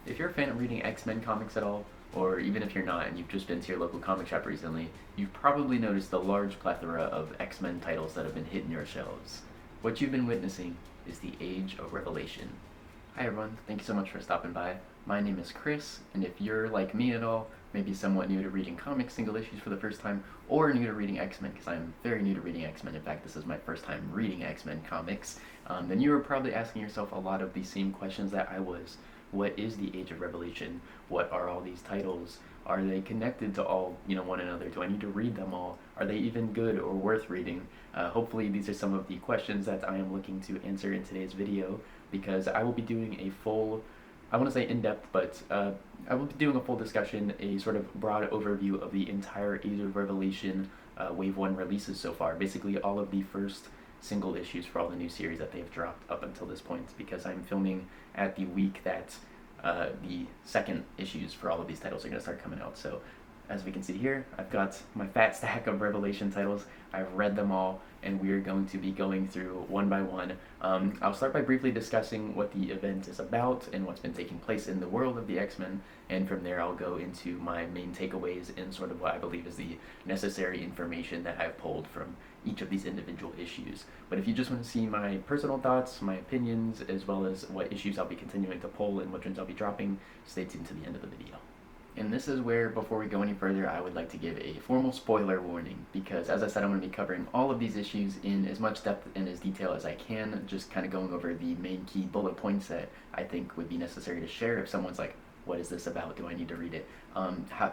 If you're a fan of reading X-Men comics at all, or even if you're not and you've just been to your local comic shop recently, you've probably noticed the large plethora of X-Men titles that have been hitting your shelves. What you've been witnessing is the Age of Revelation. Hi everyone, thank you so much for stopping by. My name is Chris, and if you're like me at all, maybe somewhat new to reading comics single issues for the first time, or new to reading X-Men, because I'm very new to reading X-Men, in fact this is my first time reading X-Men comics, then you were probably asking yourself a lot of the same questions that I was. What is the Age of Revelation? What are all these titles? Are they connected to all, one another? Do I need to read them all? Are they even good or worth reading? Hopefully these are some of the questions that I am looking to answer in today's video, because I will be doing a full, I want to say in-depth, but I will be doing a full discussion, a sort of broad overview of the entire Age of Revelation Wave 1 releases so far. Basically all of the first single issues for all the new series that they've dropped up until this point, because I'm filming at the week that the second issues for all of these titles are going to start coming out. So as we can see here, I've got my fat stack of Revelation titles. I've read them all, and we are going to be going through one by one. I'll start by briefly discussing what the event is about and what's been taking place in the world of the X-Men, and from there I'll go into my main takeaways and sort of what I believe is the necessary information that I've pulled from each of these individual issues. But if you just want to see my personal thoughts, my opinions, as well as what issues I'll be continuing to pull and which ones I'll be dropping, stay tuned to the end of the video. And this is where, before we go any further, I would like to give a formal spoiler warning, because as I said, I'm going to be covering all of these issues in as much depth and as detail as I can, just kind of going over the main key bullet points that I think would be necessary to share if someone's like, what is this about? Do I need to read it?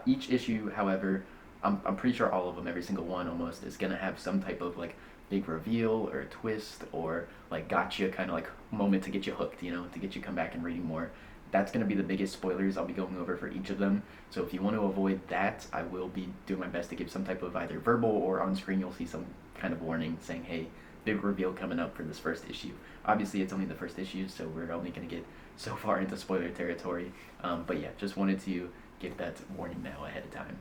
Each issue, however, I'm pretty sure all of them, every single one almost, is going to have some type of like big reveal or twist or like gotcha kind of like moment to get you hooked, to get you come back and reading more. That's going to be the biggest spoilers I'll be going over for each of them. So if you want to avoid that, I will be doing my best to give some type of either verbal or on screen you'll see some kind of warning saying, hey, big reveal coming up for this first issue. Obviously it's only the first issue, so we're only going to get so far into spoiler territory. But yeah, just wanted to give that warning now ahead of time.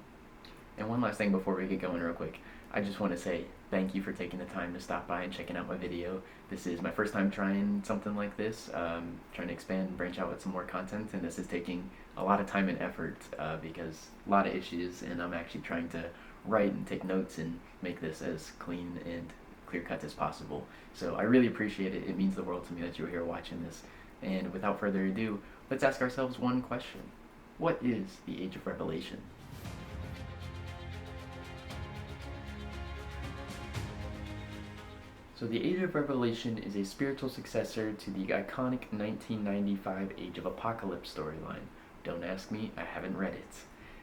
And one last thing before we get going real quick, I just want to say thank you for taking the time to stop by and checking out my video. This is my first time trying something like this, trying to expand and branch out with some more content, and this is taking a lot of time and effort because a lot of issues, and I'm actually trying to write and take notes and make this as clean and clear-cut as possible. So I really appreciate it. It means the world to me that you're here watching this. And without further ado, let's ask ourselves one question. What is the Age of Revelation? So the Age of Revelation is a spiritual successor to the iconic 1995 Age of Apocalypse storyline. Don't ask me, I haven't read it.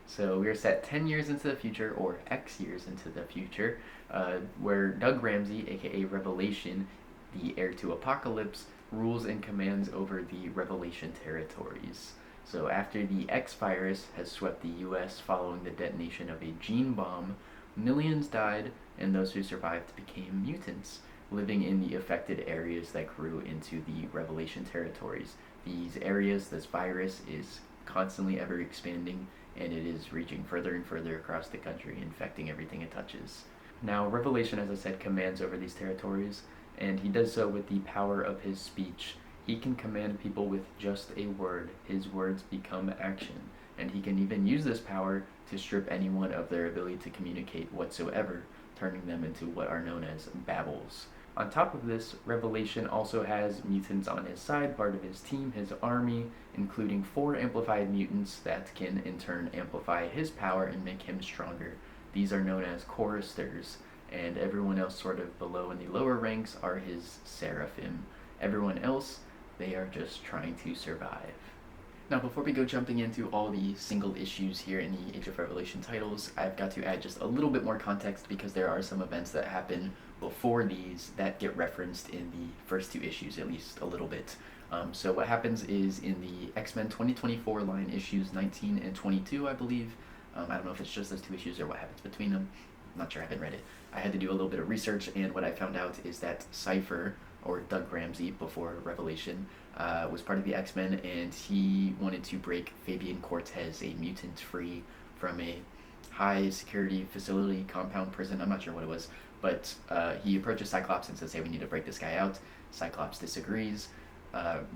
So we're set 10 years into the future, or X years into the future, where Doug Ramsey, aka Revelation, the heir to Apocalypse, rules and commands over the Revelation territories. So after the X virus has swept the US following the detonation of a gene bomb, millions died, and those who survived became mutants, living in the affected areas that grew into the Revelation territories. These areas, this virus is constantly ever expanding, and it is reaching further and further across the country, infecting everything it touches. Now, Revelation, as I said, commands over these territories, and he does so with the power of his speech. He can command people with just a word. His words become action, and he can even use this power to strip anyone of their ability to communicate whatsoever, turning them into what are known as babbles. On top of this, Revelation also has mutants on his side, part of his team, his army, including 4 amplified mutants that can in turn amplify his power and make him stronger. These are known as choristers, and everyone else sort of below in the lower ranks are his seraphim. Everyone else, they are just trying to survive. Now, before we go jumping into all the single issues here in the Age of Revelation titles, I've got to add just a little bit more context because there are some events that happen before these that get referenced in the first 2 issues, at least a little bit. So what happens is in the X-Men 2024 line, issues 19 and 22, I believe. I don't know if it's just those 2 issues or what happens between them. I'm not sure, I haven't read it. I had to do a little bit of research, and what I found out is that Cypher, or Doug Ramsey before Revelation, was part of the X-Men, and he wanted to break Fabian Cortez, a mutant, free from a high security facility, compound, prison, I'm not sure what it was, but he approaches Cyclops and says, hey, we need to break this guy out. Cyclops disagrees.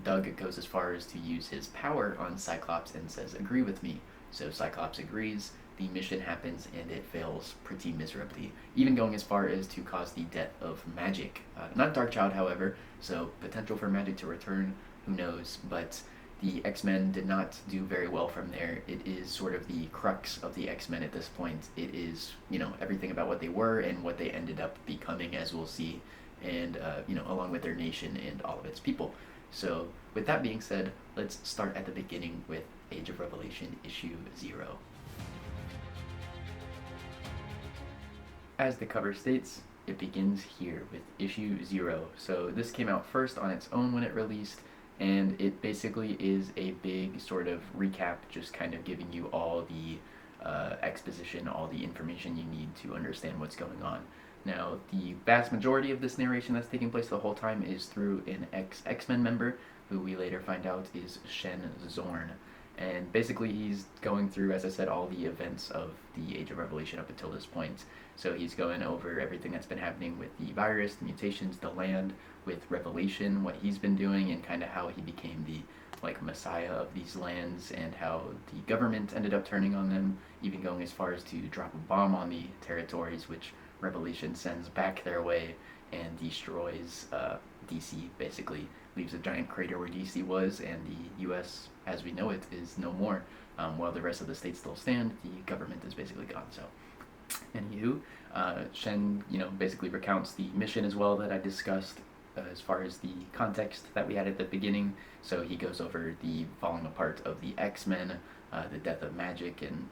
Doug goes as far as to use his power on Cyclops and says, "Agree with me." So Cyclops agrees. The mission happens and it fails pretty miserably, even going as far as to cause the death of Magic. Not Darkchild, however, so potential for Magic to return, who knows, but the X-Men did not do very well from there. It is sort of the crux of the X-Men at this point. It is, everything about what they were and what they ended up becoming, as we'll see, and, along with their nation and all of its people. So, with that being said, let's start at the beginning with Age of Revelation issue 0. As the cover states, it begins here with issue 0. So this came out first on its own when it released, and it basically is a big sort of recap, just kind of giving you all the exposition, all the information you need to understand what's going on. Now, the vast majority of this narration that's taking place the whole time is through an X-Men member, who we later find out is Shen Zorn. And basically he's going through, as I said, all the events of the Age of Revelation up until this point. So he's going over everything that's been happening with the virus, the mutations, the land, with Revelation, what he's been doing, and kind of how he became the messiah of these lands, and how the government ended up turning on them, even going as far as to drop a bomb on the territories, which Revelation sends back their way and destroys DC, basically. Leaves a giant crater where DC was, and the U.S., as we know it, is no more. While the rest of the states still stand, the government is basically gone. So, anywho, Shen, basically recounts the mission as well that I discussed as far as the context that we had at the beginning. So he goes over the falling apart of the X-Men, the death of Magic, and,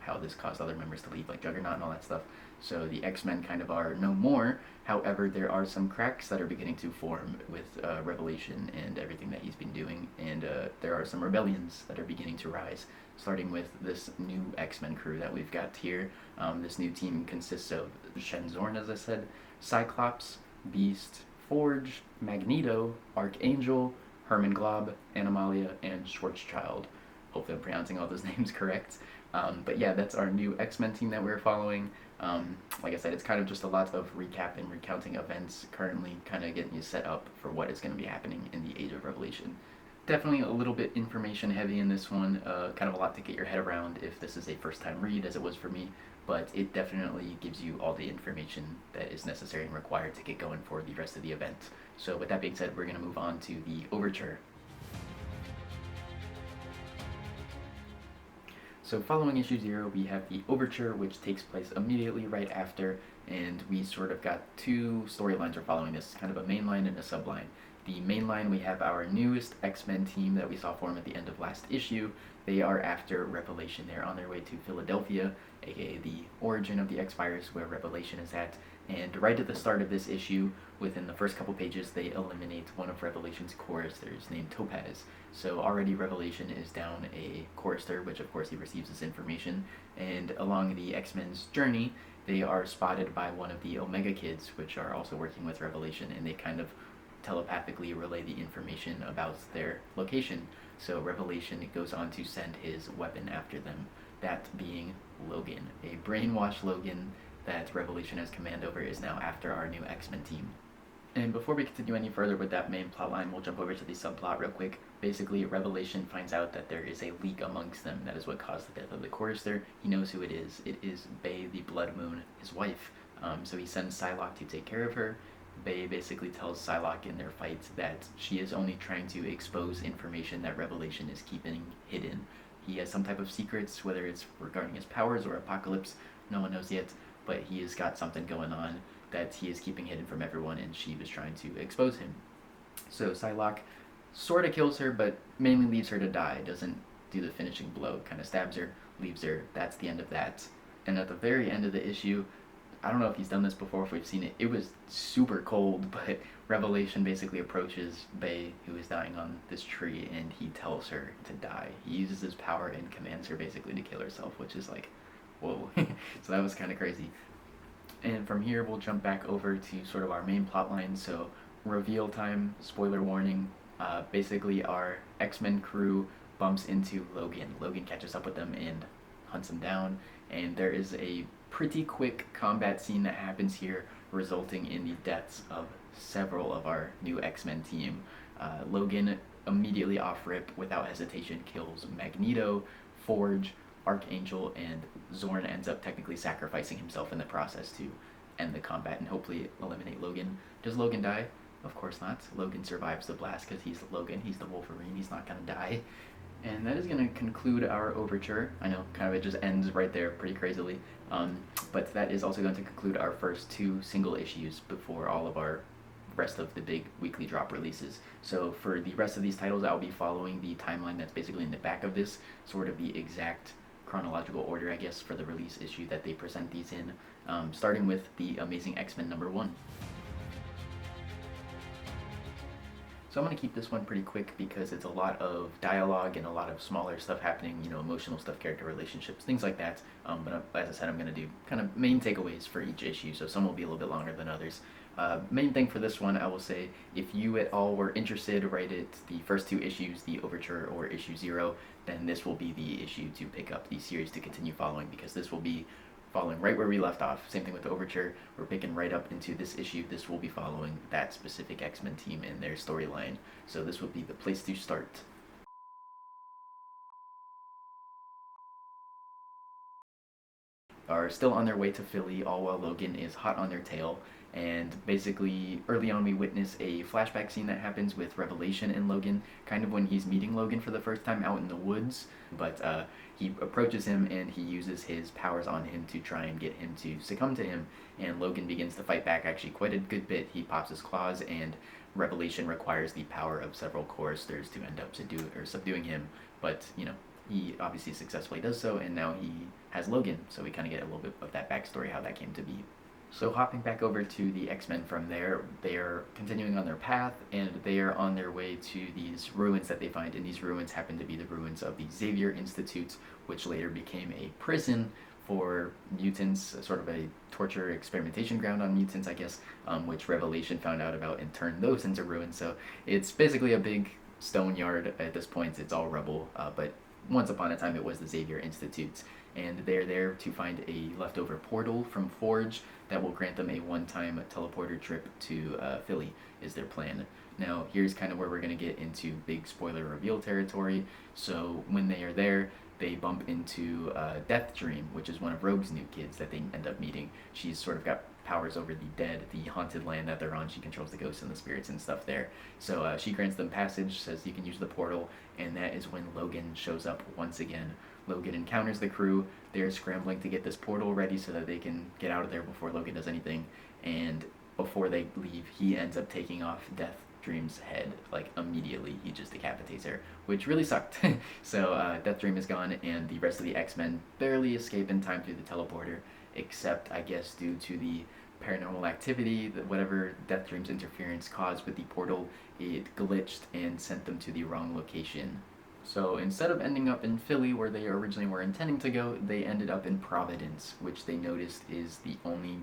how this caused other members to leave, like Juggernaut and all that stuff. So the X-Men kind of are no more. However, there are some cracks that are beginning to form with Revelation and everything that he's been doing, and there are some rebellions that are beginning to rise, starting with this new X-Men crew that we've got here. This new team consists of Shen Zorn, as I said, Cyclops, Beast, Forge, Magneto, Archangel, Herman Glob, Animalia, and Schwarzschild. Hopefully I'm pronouncing all those names correct. But yeah, that's our new X-Men team that we're following. Like I said, it's kind of just a lot of recap and recounting events, currently kind of getting you set up for what is going to be happening in the Age of Revelation. Definitely a little bit information heavy in this one, kind of a lot to get your head around if this is a first time read, as it was for me, but it definitely gives you all the information that is necessary and required to get going for the rest of the event. So with that being said, we're going to move on to the Overture. So following issue 0, we have the Overture, which takes place immediately right after, and we sort of got two storylines we're following this, kind of a main line and a subline. The main line, we have our newest X-Men team that we saw form at the end of last issue. They are after Revelation. They're on their way to Philadelphia, aka the origin of the X-virus, where Revelation is at. And right at the start of this issue, within the first couple pages, they eliminate one of Revelation's choristers named Topaz. So already Revelation is down a chorister, which of course he receives this information. And along the X-Men's journey, they are spotted by one of the Omega Kids, which are also working with Revelation, and they kind of telepathically relay the information about their location. So Revelation goes on to send his weapon after them, that being Logan. A brainwashed Logan that Revelation has command over is now after our new X-Men team. And before we continue any further with that main plotline, we'll jump over to the subplot real quick. Basically, Revelation finds out that there is a leak amongst them. That is what caused the death of the chorister. He knows who it is. It is Bay the Blood Moon, his wife. So he sends Psylocke to take care of her. Bay basically tells Psylocke in their fight that she is only trying to expose information that Revelation is keeping hidden. He has some type of secrets, whether it's regarding his powers or Apocalypse, no one knows yet, but he has got something going on that he is keeping hidden from everyone, and she was trying to expose him. So Psylocke sort of kills her, but mainly leaves her to die, doesn't do the finishing blow, kind of stabs her, leaves her. That's the end of that. And at the very end of the issue, I don't know if he's done this before, if we've seen it, it was super cold, but Revelation basically approaches Bay, who is dying on this tree, and he tells her to die. He uses his power and commands her basically to kill herself, which is like, whoa. So that was kind of crazy. And from here, we'll jump back over to sort of our main plot line. So reveal time, spoiler warning, basically our X-Men crew bumps into Logan. Logan catches up with them and hunts him down, and there is a pretty quick combat scene that happens here, resulting in the deaths of several of our new X-Men team. Logan immediately off rip, without hesitation, kills Magneto, Forge, Archangel, and Zorn ends up technically sacrificing himself in the process to end the combat and hopefully eliminate Logan. Does Logan die? Of course not. Logan survives the blast because he's Logan. He's the Wolverine. He's not going to die. And that is going to conclude our overture. I know, kind of it just ends right there pretty crazily. But that is also going to conclude our first 2 single issues before all of our rest of the big weekly drop releases. So for the rest of these titles, I'll be following the timeline that's basically in the back of this, sort of the exact chronological order, I guess, for the release issue that they present these in, starting with the Amazing X-Men #1. So I'm going to keep this one pretty quick because it's a lot of dialogue and a lot of smaller stuff happening, emotional stuff, character relationships, things like that. But as I said, I'm going to do kind of main takeaways for each issue, so some will be a little bit longer than others. Main thing for this one, I will say, if you at all were interested right at the first 2 issues, the Overture or issue 0, then this will be the issue to pick up the series to continue following, because this will be following right where we left off. Same thing with the Overture. We're picking right up into this issue. This will be following that specific X-Men team and their storyline. So this would be the place to start. Are still on their way to Philly, all while Logan is hot on their tail. And basically, early on, we witness a flashback scene that happens with Revelation and Logan, kind of when he's meeting Logan for the first time out in the woods. But he approaches him and he uses his powers on him to try and get him to succumb to him. And Logan begins to fight back actually quite a good bit. He pops his claws, and Revelation requires the power of several choristers to end up subduing him. But, he obviously successfully does so, and now he has Logan. So we kind of get a little bit of that backstory, how that came to be. So hopping back over to the X-Men from there, they are continuing on their path, and they are on their way to these ruins that they find, and these ruins happen to be the ruins of the Xavier Institute, which later became a prison for mutants, sort of a torture experimentation ground on mutants, I guess, which Revelation found out about and turned those into ruins. So it's basically a big stone yard at this point. It's all rubble, but once upon a time it was the Xavier Institute, and they're there to find a leftover portal from Forge that will grant them a one-time teleporter trip to Philly, is their plan. Now, here's kind of where we're going to get into big spoiler reveal territory. So when they are there, they bump into Death Dream, which is one of Rogue's new kids that they end up meeting. She's sort of got powers over the dead, the haunted land that they're on. She controls the ghosts and the spirits and stuff there. So she grants them passage, says you can use the portal, and that is when Logan shows up once again. Logan encounters the crew. They're scrambling to get this portal ready so that they can get out of there before Logan does anything. And before they leave, he ends up taking off Death Dream's head, like immediately. He just decapitates her, which really sucked. So Death Dream is gone, and the rest of the X-Men barely escape in time through the teleporter, except I guess due to the paranormal activity, that whatever Death Dream's interference caused with the portal, it glitched and sent them to the wrong location. So instead of ending up in Philly, where they originally were intending to go, they ended up in Providence, which they noticed is the only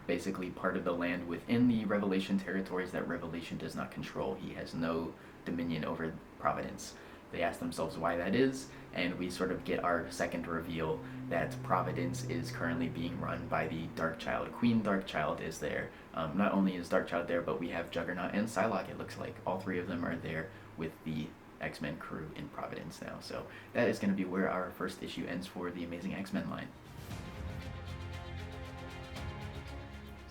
basically part of the land within the Revelation territories that Revelation does not control. He has no dominion over Providence. They ask themselves why that is, and we sort of get our second reveal that Providence is currently being run by the Darkchild. Queen Darkchild is there. Not only is Darkchild there, but we have Juggernaut and Psylocke, it looks like. All 3 of them are there with the X-Men crew in Providence now. So that is going to be where our first issue ends for the Amazing X-Men line.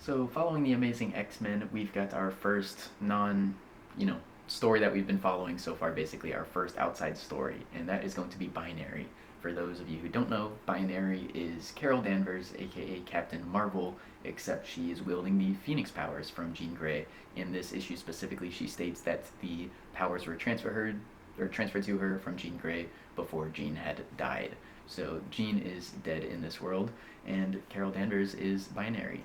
So following the Amazing X-Men, we've got our first story that we've been following so far, basically our first outside story, and that is going to be Binary. For those of you who don't know, Binary is Carol Danvers, aka Captain Marvel, except she is wielding the Phoenix powers from Jean Grey. In this issue specifically, she states that the powers were transferred to her from Jean Grey before Jean had died. So Jean is dead in this world, and Carol Danvers is Binary.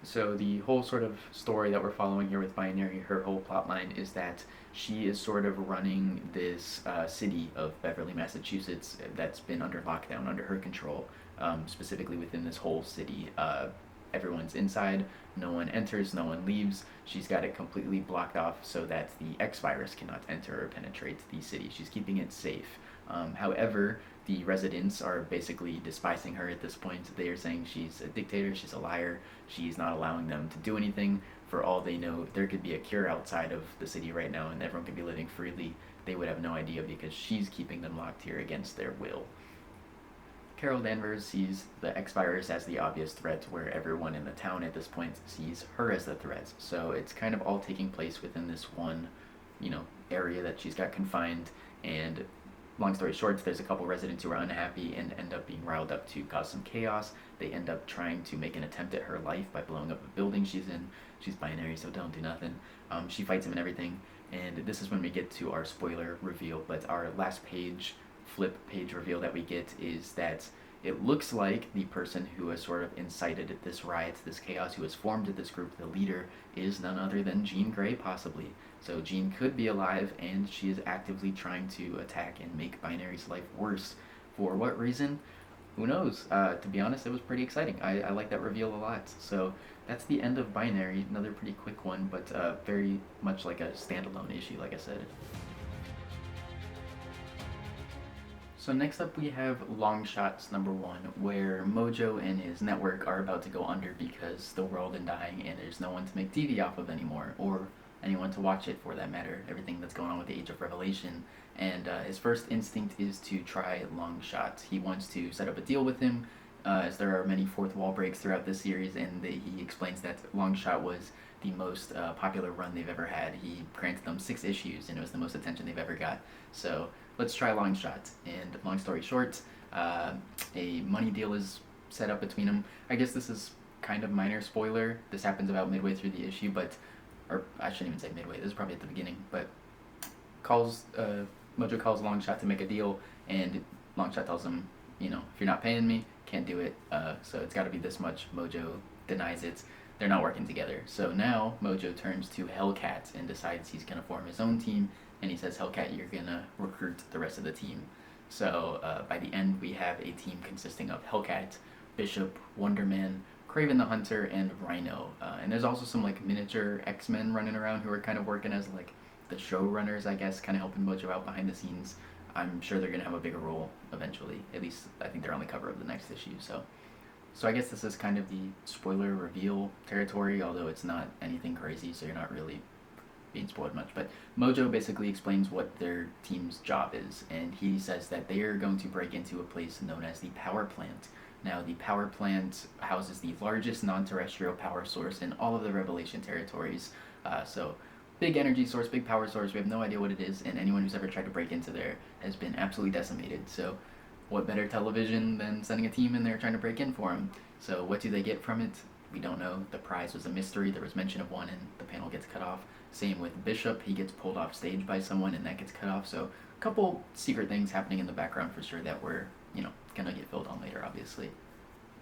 So the whole sort of story that we're following here with Binary, her whole plot line is that she is sort of running this city of Beverly, Massachusetts that's been under lockdown, under her control, specifically within this whole city. Everyone's inside, no one enters, no one leaves. She's got it completely blocked off so that the X virus cannot enter or penetrate the city. She's keeping it safe. However, the residents are basically despising her at this point. They are saying she's a dictator, she's a liar, she's not allowing them to do anything for all they know, there could be a cure outside of the city right now and everyone could be living freely. They would have no idea because she's keeping them locked here against their will. Carol Danvers sees the X-vengers as the obvious threat, where everyone in the town at this point sees her as the threat. So it's kind of all taking place within this one, area that she's got confined. And long story short, there's a couple residents who are unhappy and end up being riled up to cause some chaos. They end up trying to make an attempt at her life by blowing up a building she's in. She's binary, so don't do nothing. She fights him and everything. And this is when we get to our spoiler reveal, but our last flip page reveal that we get is that it looks like the person who has sort of incited this riot, this chaos, who has formed this group, the leader, is none other than Jean Grey, possibly. So Jean could be alive, and she is actively trying to attack and make Binary's life worse. For what reason? Who knows? To be honest, it was pretty exciting. I like that reveal a lot. So that's the end of Binary. Another pretty quick one, but very much like a standalone issue, like I said. So next up we have Longshots number 1, where Mojo and his network are about to go under because the world is dying and there's no one to make TV off of anymore, or anyone to watch it for that matter, everything that's going on with the Age of Revelation. And his first instinct is to try Longshot. He wants to set up a deal with him, as there are many fourth wall breaks throughout this series, and he explains that Longshot was the most popular run they've ever had. He granted them 6 issues, and it was the most attention they've ever got. So let's try Longshot. And long story short, a money deal is set up between them. I guess this is kind of minor spoiler. This happens about midway through the issue, or I shouldn't even say midway. This is probably at the beginning. But Mojo calls Longshot to make a deal, and Longshot tells him, if you're not paying me, can't do it. So it's got to be this much. Mojo denies it. They're not working together. So now Mojo turns to Hellcat and decides he's going to form his own team, and he says, Hellcat, you're going to recruit the rest of the team. So by the end, we have a team consisting of Hellcat, Bishop, Wonderman, Kraven the Hunter, and Rhino. And there's also some miniature X-Men running around who are kind of working as the showrunners, I guess, kind of helping Mojo out behind the scenes. I'm sure they're going to have a bigger role eventually. At least I think they're on the cover of the next issue. So I guess this is kind of the spoiler reveal territory, although it's not anything crazy, so you're not really being spoiled much. But Mojo basically explains what their team's job is, and he says that they are going to break into a place known as the power plant. Now, the power plant houses the largest non-terrestrial power source in all of the Revelation territories. So big energy source, big power source. We have no idea what it is, and anyone who's ever tried to break into there has been absolutely decimated. So what better television than sending a team in there trying to break in for them? So what do they get from it? We don't know. The prize was a mystery. There was mention of one, and the panel gets cut off. Same with Bishop. He gets pulled off stage by someone, and that gets cut off. So a couple secret things happening in the background for sure that we're, gonna get filled on later, obviously.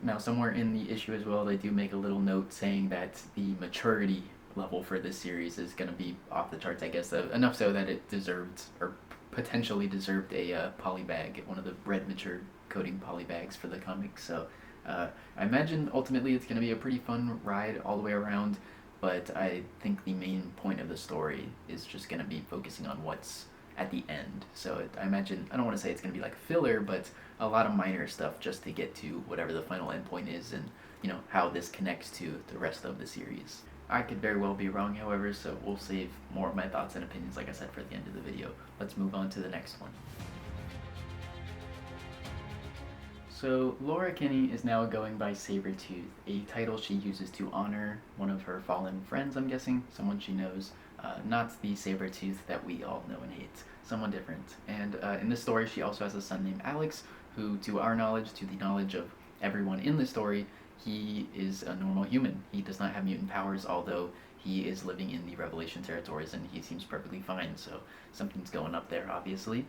Now, somewhere in the issue as well, they do make a little note saying that the maturity level for this series is going to be off the charts, I guess, enough so that it deserved, or potentially deserved, a polybag, one of the red mature coating polybags for the comics. So I imagine ultimately it's going to be a pretty fun ride all the way around, but I think the main point of the story is just going to be focusing on what's at the end. So I imagine, I don't want to say it's going to be filler, but a lot of minor stuff just to get to whatever the final endpoint is, and how this connects to the rest of the series. I could very well be wrong, however, so we'll save more of my thoughts and opinions, like I said, for the end of the video. Let's move on to the next one. So Laura Kinney is now going by Sabretooth, a title she uses to honor one of her fallen friends, I'm guessing, someone she knows, not the Sabretooth that we all know and hate, someone different. And in this story, she also has a son named Alex, who, to our knowledge, to the knowledge of everyone in the story, he is a normal human. He does not have mutant powers, although he is living in the Revelation territories and he seems perfectly fine, so something's going up there, obviously.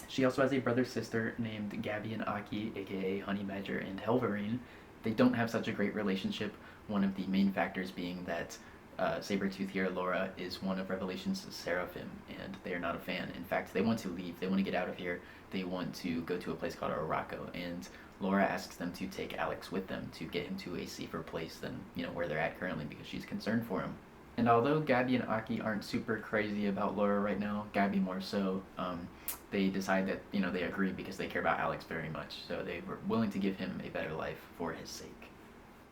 She also has a brother-sister named Gabby and Aki, aka Honey Badger and Wolverine. They don't have such a great relationship, one of the main factors being that Sabretooth here, Laura, is one of Revelation's Seraphim, and they are not a fan. In fact, they want to leave. They want to get out of here. They want to go to a place called Araco, and Laura asks them to take Alex with them to get him to a safer place than, where they're at currently, because she's concerned for him. And although Gabby and Aki aren't super crazy about Laura right now, Gabby more so, they decide that, they agree because they care about Alex very much, so they were willing to give him a better life for his sake.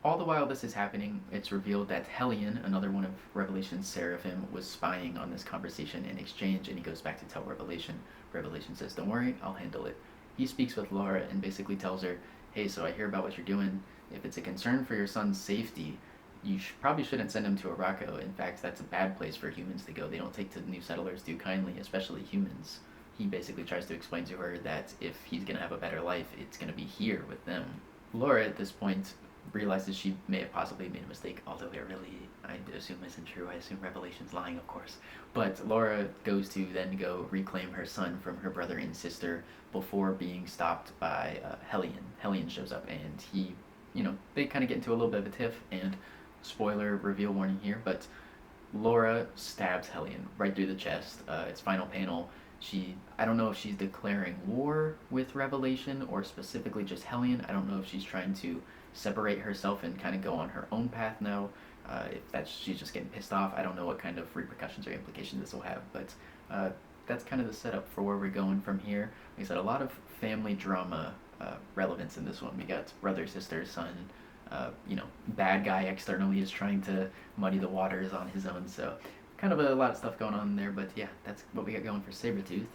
All the while this is happening, it's revealed that Hellion, another one of Revelation's Seraphim, was spying on this conversation in exchange, and he goes back to tell Revelation. Revelation says, "Don't worry, I'll handle it." He speaks with Laura and basically tells her, "Hey, so I hear about what you're doing. If it's a concern for your son's safety, you probably shouldn't send him to Araco. In fact, that's a bad place for humans to go. They don't take to new settlers too kindly, especially humans." He basically tries to explain to her that if he's going to have a better life, it's going to be here with them. Laura, at this point, realizes she may have possibly made a mistake, although it really, I assume, isn't true. I assume Revelation's lying, of course. But Laura goes to then go reclaim her son from her brother and sister before being stopped by Hellion. Hellion shows up, and he, they kind of get into a little bit of a tiff, and spoiler reveal warning here, but Laura stabs Hellion right through the chest. Its final panel, I don't know if she's declaring war with Revelation or specifically just Hellion. I don't know if she's trying to separate herself and kind of go on her own path now. If she's just getting pissed off, I don't know what kind of repercussions or implications this will have, but that's kind of the setup for where we're going from here. Like I said, a lot of family drama relevance in this one. We got brother, sister, son. Bad guy externally is trying to muddy the waters on his own, so kind of a lot of stuff going on there, but yeah, that's what we got going for Sabretooth.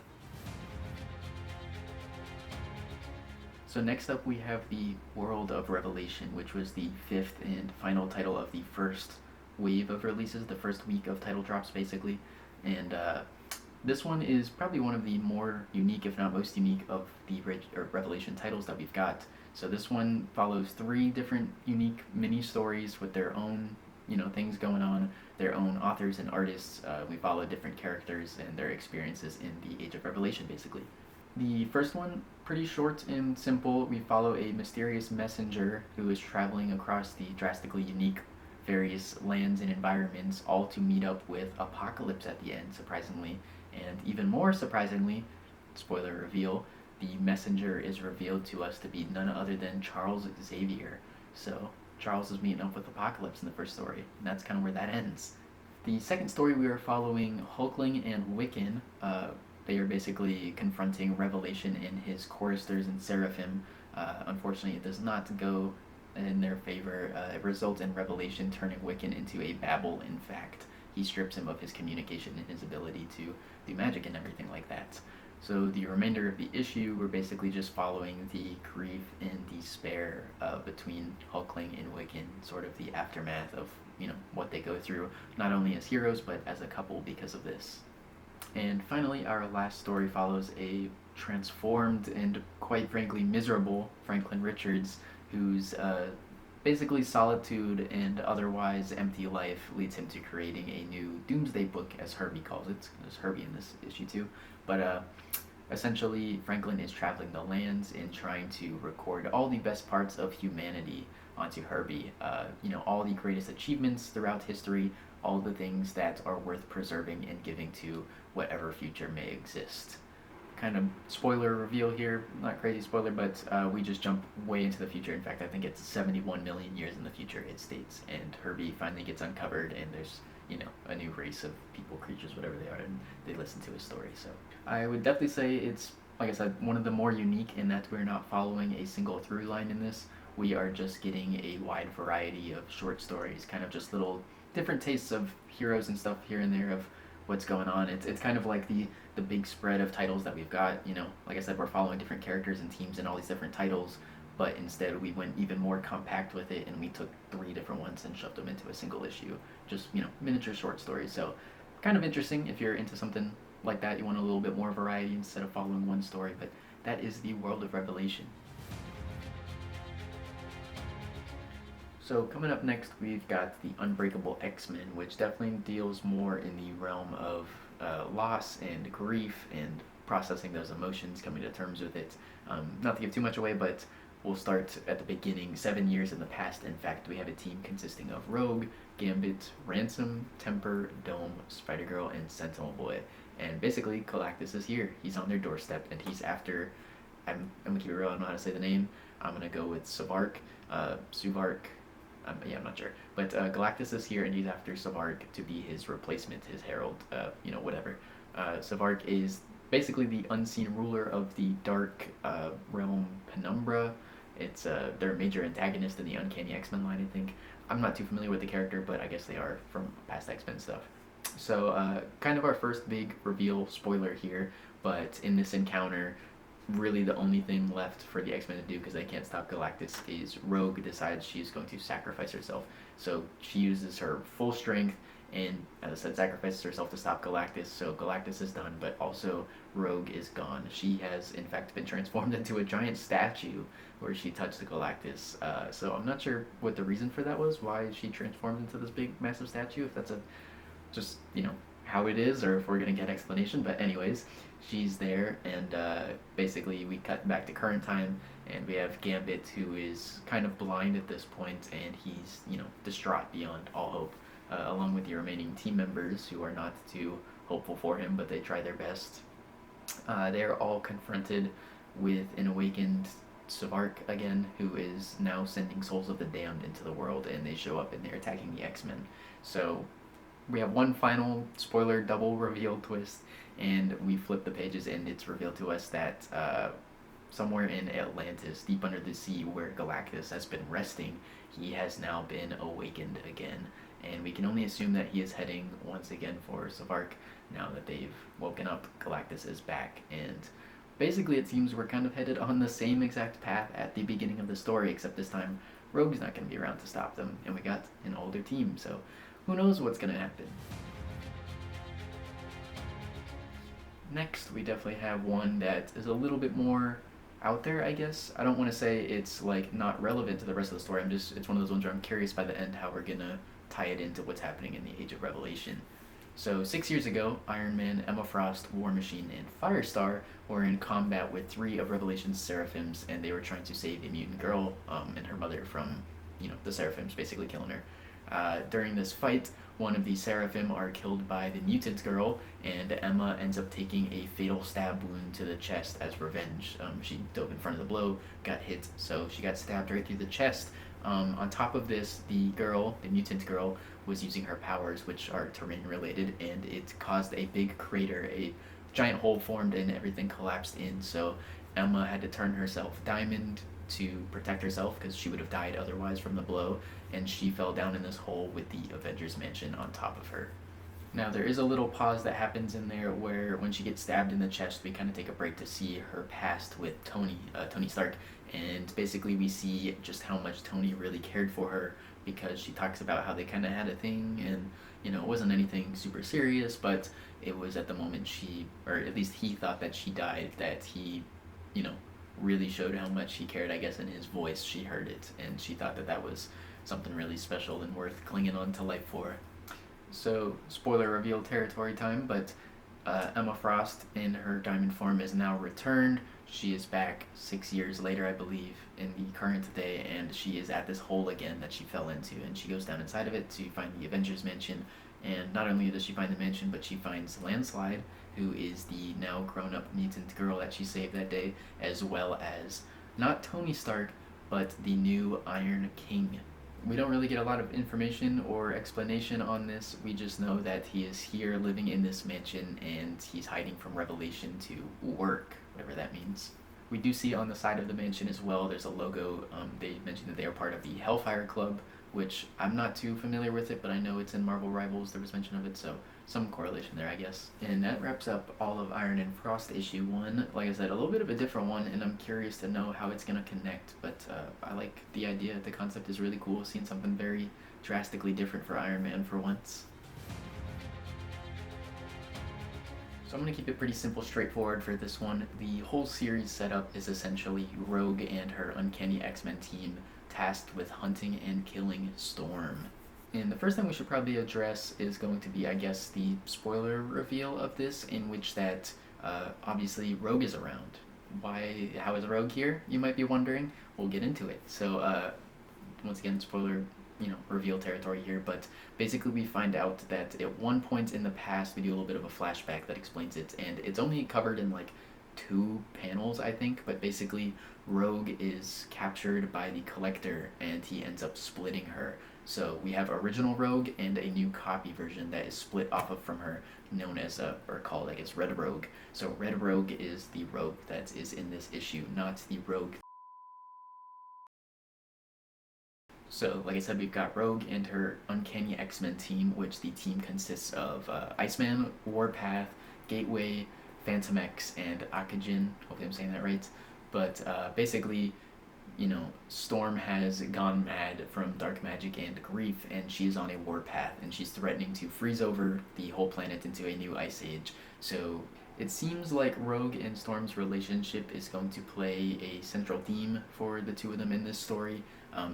So next up we have the World of Revelation, which was the 5th and final title of the first wave of releases, the first week of title drops basically, and this one is probably one of the more unique, if not most unique, of the Revelation titles that we've got. So this one follows 3 different unique mini-stories with their own, things going on, their own authors and artists. We follow different characters and their experiences in the Age of Revelation, basically. The first one, pretty short and simple. We follow a mysterious messenger who is traveling across the drastically unique various lands and environments, all to meet up with Apocalypse at the end, surprisingly. And even more surprisingly, spoiler reveal, the messenger is revealed to us to be none other than Charles Xavier. So Charles is meeting up with Apocalypse in the first story, and that's kind of where that ends. The second story, we are following Hulkling and Wiccan. They are basically confronting Revelation in his choristers and Seraphim. Unfortunately, it does not go in their favor. It results in Revelation turning Wiccan into a Babel, in fact. He strips him of his communication and his ability to do magic and everything like that. So the remainder of the issue, we're basically just following the grief and despair between Hulkling and Wiccan, sort of the aftermath of, what they go through, not only as heroes, but as a couple because of this. And finally, our last story follows a transformed and, quite frankly, miserable Franklin Richards, whose basically solitude and otherwise empty life leads him to creating a new Doomsday Book, as Herbie calls it. There's Herbie in this issue too. But essentially, Franklin is traveling the lands and trying to record all the best parts of humanity onto Herbie. All the greatest achievements throughout history, all the things that are worth preserving and giving to whatever future may exist. Kind of spoiler reveal here, not crazy spoiler, but we just jump way into the future. In fact, I think it's 71 million years in the future, it states, and Herbie finally gets uncovered, and there's, a new race of people, creatures, whatever they are, and they listen to his story. So I would definitely say it's, like I said, one of the more unique in that we're not following a single through line in this. We are just getting a wide variety of short stories, kind of just little different tastes of heroes and stuff here and there of what's going on. It's kind of like the big spread of titles that we've got. Like I said, we're following different characters and teams in all these different titles, but instead we went even more compact with it, and we took 3 different ones and shoved them into a single issue. Just, miniature short stories. So kind of interesting if you're into something like that. You want a little bit more variety instead of following one story, but that is the World of Revelation. So coming up next, we've got the Unbreakable X-Men, which definitely deals more in the realm of loss and grief and processing those emotions, coming to terms with it. Not to give too much away, but we'll start at the beginning, 7 years in the past. In fact, we have a team consisting of Rogue, Gambit, Ransom, Temper, Dome, Spider-Girl, and Sentinel Boy. And basically, Galactus is here. He's on their doorstep, and he's after, I'm going to keep it real, I don't know how to say the name. I'm going to go with Suvark. I'm not sure. But Galactus is here, and he's after Savark to be his replacement, his herald, whatever. Savark is basically the unseen ruler of the dark realm Penumbra. It's they're a major antagonist in the Uncanny X-Men line, I think. I'm not too familiar with the character, but I guess they are from past X-Men stuff. So, kind of our first big reveal spoiler here, but in this encounter, really the only thing left for the X-Men to do, because they can't stop Galactus, is Rogue decides she's going to sacrifice herself. So she uses her full strength and, as I said, sacrifices herself to stop Galactus. So Galactus is done, but also Rogue is gone. She has, in fact, been transformed into a giant statue where she touched the Galactus. So I'm not sure what the reason for that was, why she transformed into this big, massive statue, if that's a just, how it is, or if we're gonna get an explanation. But anyways, she's there, and basically we cut back to current time, and we have Gambit, who is kind of blind at this point, and he's distraught beyond all hope, along with the remaining team members, who are not too hopeful for him, but they try their best. They're all confronted with an awakened Savark again, who is now sending souls of the damned into the world, and they show up and they're attacking the X-Men. So we have one final spoiler double reveal twist, and we flip the pages, and it's revealed to us that somewhere in Atlantis, deep under the sea where Galactus has been resting, he has now been awakened again. And we can only assume that he is heading once again for Savark now that they've woken up. Galactus is back, and basically it seems we're kind of headed on the same exact path at the beginning of the story, except this time Rogue's not going to be around to stop them, and we got an older team, so who knows what's going to happen. Next, we definitely have one that is a little bit more out there, I guess. I don't want to say it's like not relevant to the rest of the story. It's one of those ones where I'm curious by the end how we're gonna tie it into what's happening in the Age of Revelation. So 6 years ago, Iron Man, Emma Frost, War Machine, and Firestar were in combat with 3 of Revelation's Seraphims, and they were trying to save a mutant girl and her mother from, the Seraphims basically killing her. During this fight, one of the Seraphim are killed by the mutant girl, and Emma ends up taking a fatal stab wound to the chest as revenge. She dove in front of the blow, got hit, so she got stabbed right through the chest. On top of this, the mutant girl, was using her powers, which are terrain related, and it caused a big crater, a giant hole formed, and everything collapsed in. So Emma had to turn herself diamond to protect herself, because she would have died otherwise from the blow, and she fell down in this hole with the Avengers Mansion on top of her. Now, there is a little pause that happens in there where when she gets stabbed in the chest, we kind of take a break to see her past with Tony Stark, and basically we see just how much Tony really cared for her, because she talks about how they kind of had a thing, and it wasn't anything super serious, but it was at the moment she, or at least he thought that she died, that he, really showed how much he cared. I guess in his voice she heard it, and she thought that that was something really special and worth clinging on to life for. So, spoiler reveal territory time, but Emma Frost in her diamond form is now returned. She is back 6 years later, I believe, in the current day, and she is at this hole again that she fell into, and she goes down inside of it to find the Avengers Mansion. And not only does she find the mansion, but she finds Landslide, who is the now grown-up mutant girl that she saved that day, as well as not Tony Stark, but the new Iron King. We don't really get a lot of information or explanation on this. We just know that he is here living in this mansion, and he's hiding from Revelation to work, whatever that means. We do see on the side of the mansion as well, there's a logo. They mentioned that they are part of the Hellfire Club, which I'm not too familiar with it, but I know it's in Marvel Rivals, there was mention of it, so some correlation there, I guess. And that wraps up all of Iron and Frost issue 1. Like I said, a little bit of a different one, and I'm curious to know how it's going to connect, but I like the idea. The concept is really cool, seeing something very drastically different for Iron Man for once. So I'm going to keep it pretty simple, straightforward for this one. The whole series setup is essentially Rogue and her Uncanny X-Men team tasked with hunting and killing Storm. And the first thing we should probably address is going to be, I guess, the spoiler reveal of this, in which that obviously Rogue is around. How is Rogue here, you might be wondering? We'll get into it. So once again, spoiler reveal territory here, but basically we find out that at one point in the past we do a little bit of a flashback that explains it, and it's only covered in like 2 panels, I think, but basically Rogue is captured by the Collector and he ends up splitting her. So we have original Rogue and a new copy version that is split off of from her, known as or called, I guess, Red Rogue. So Red Rogue is the Rogue that is in this issue, not the Rogue So, like I said, we've got Rogue and her Uncanny X-Men team, which the team consists of Iceman, Warpath, Gateway, Phantom X, and Akajin. Hopefully I'm saying that right. But basically, Storm has gone mad from dark magic and grief, and she's on a warpath, and she's threatening to freeze over the whole planet into a new ice age. So it seems like Rogue and Storm's relationship is going to play a central theme for the two of them in this story.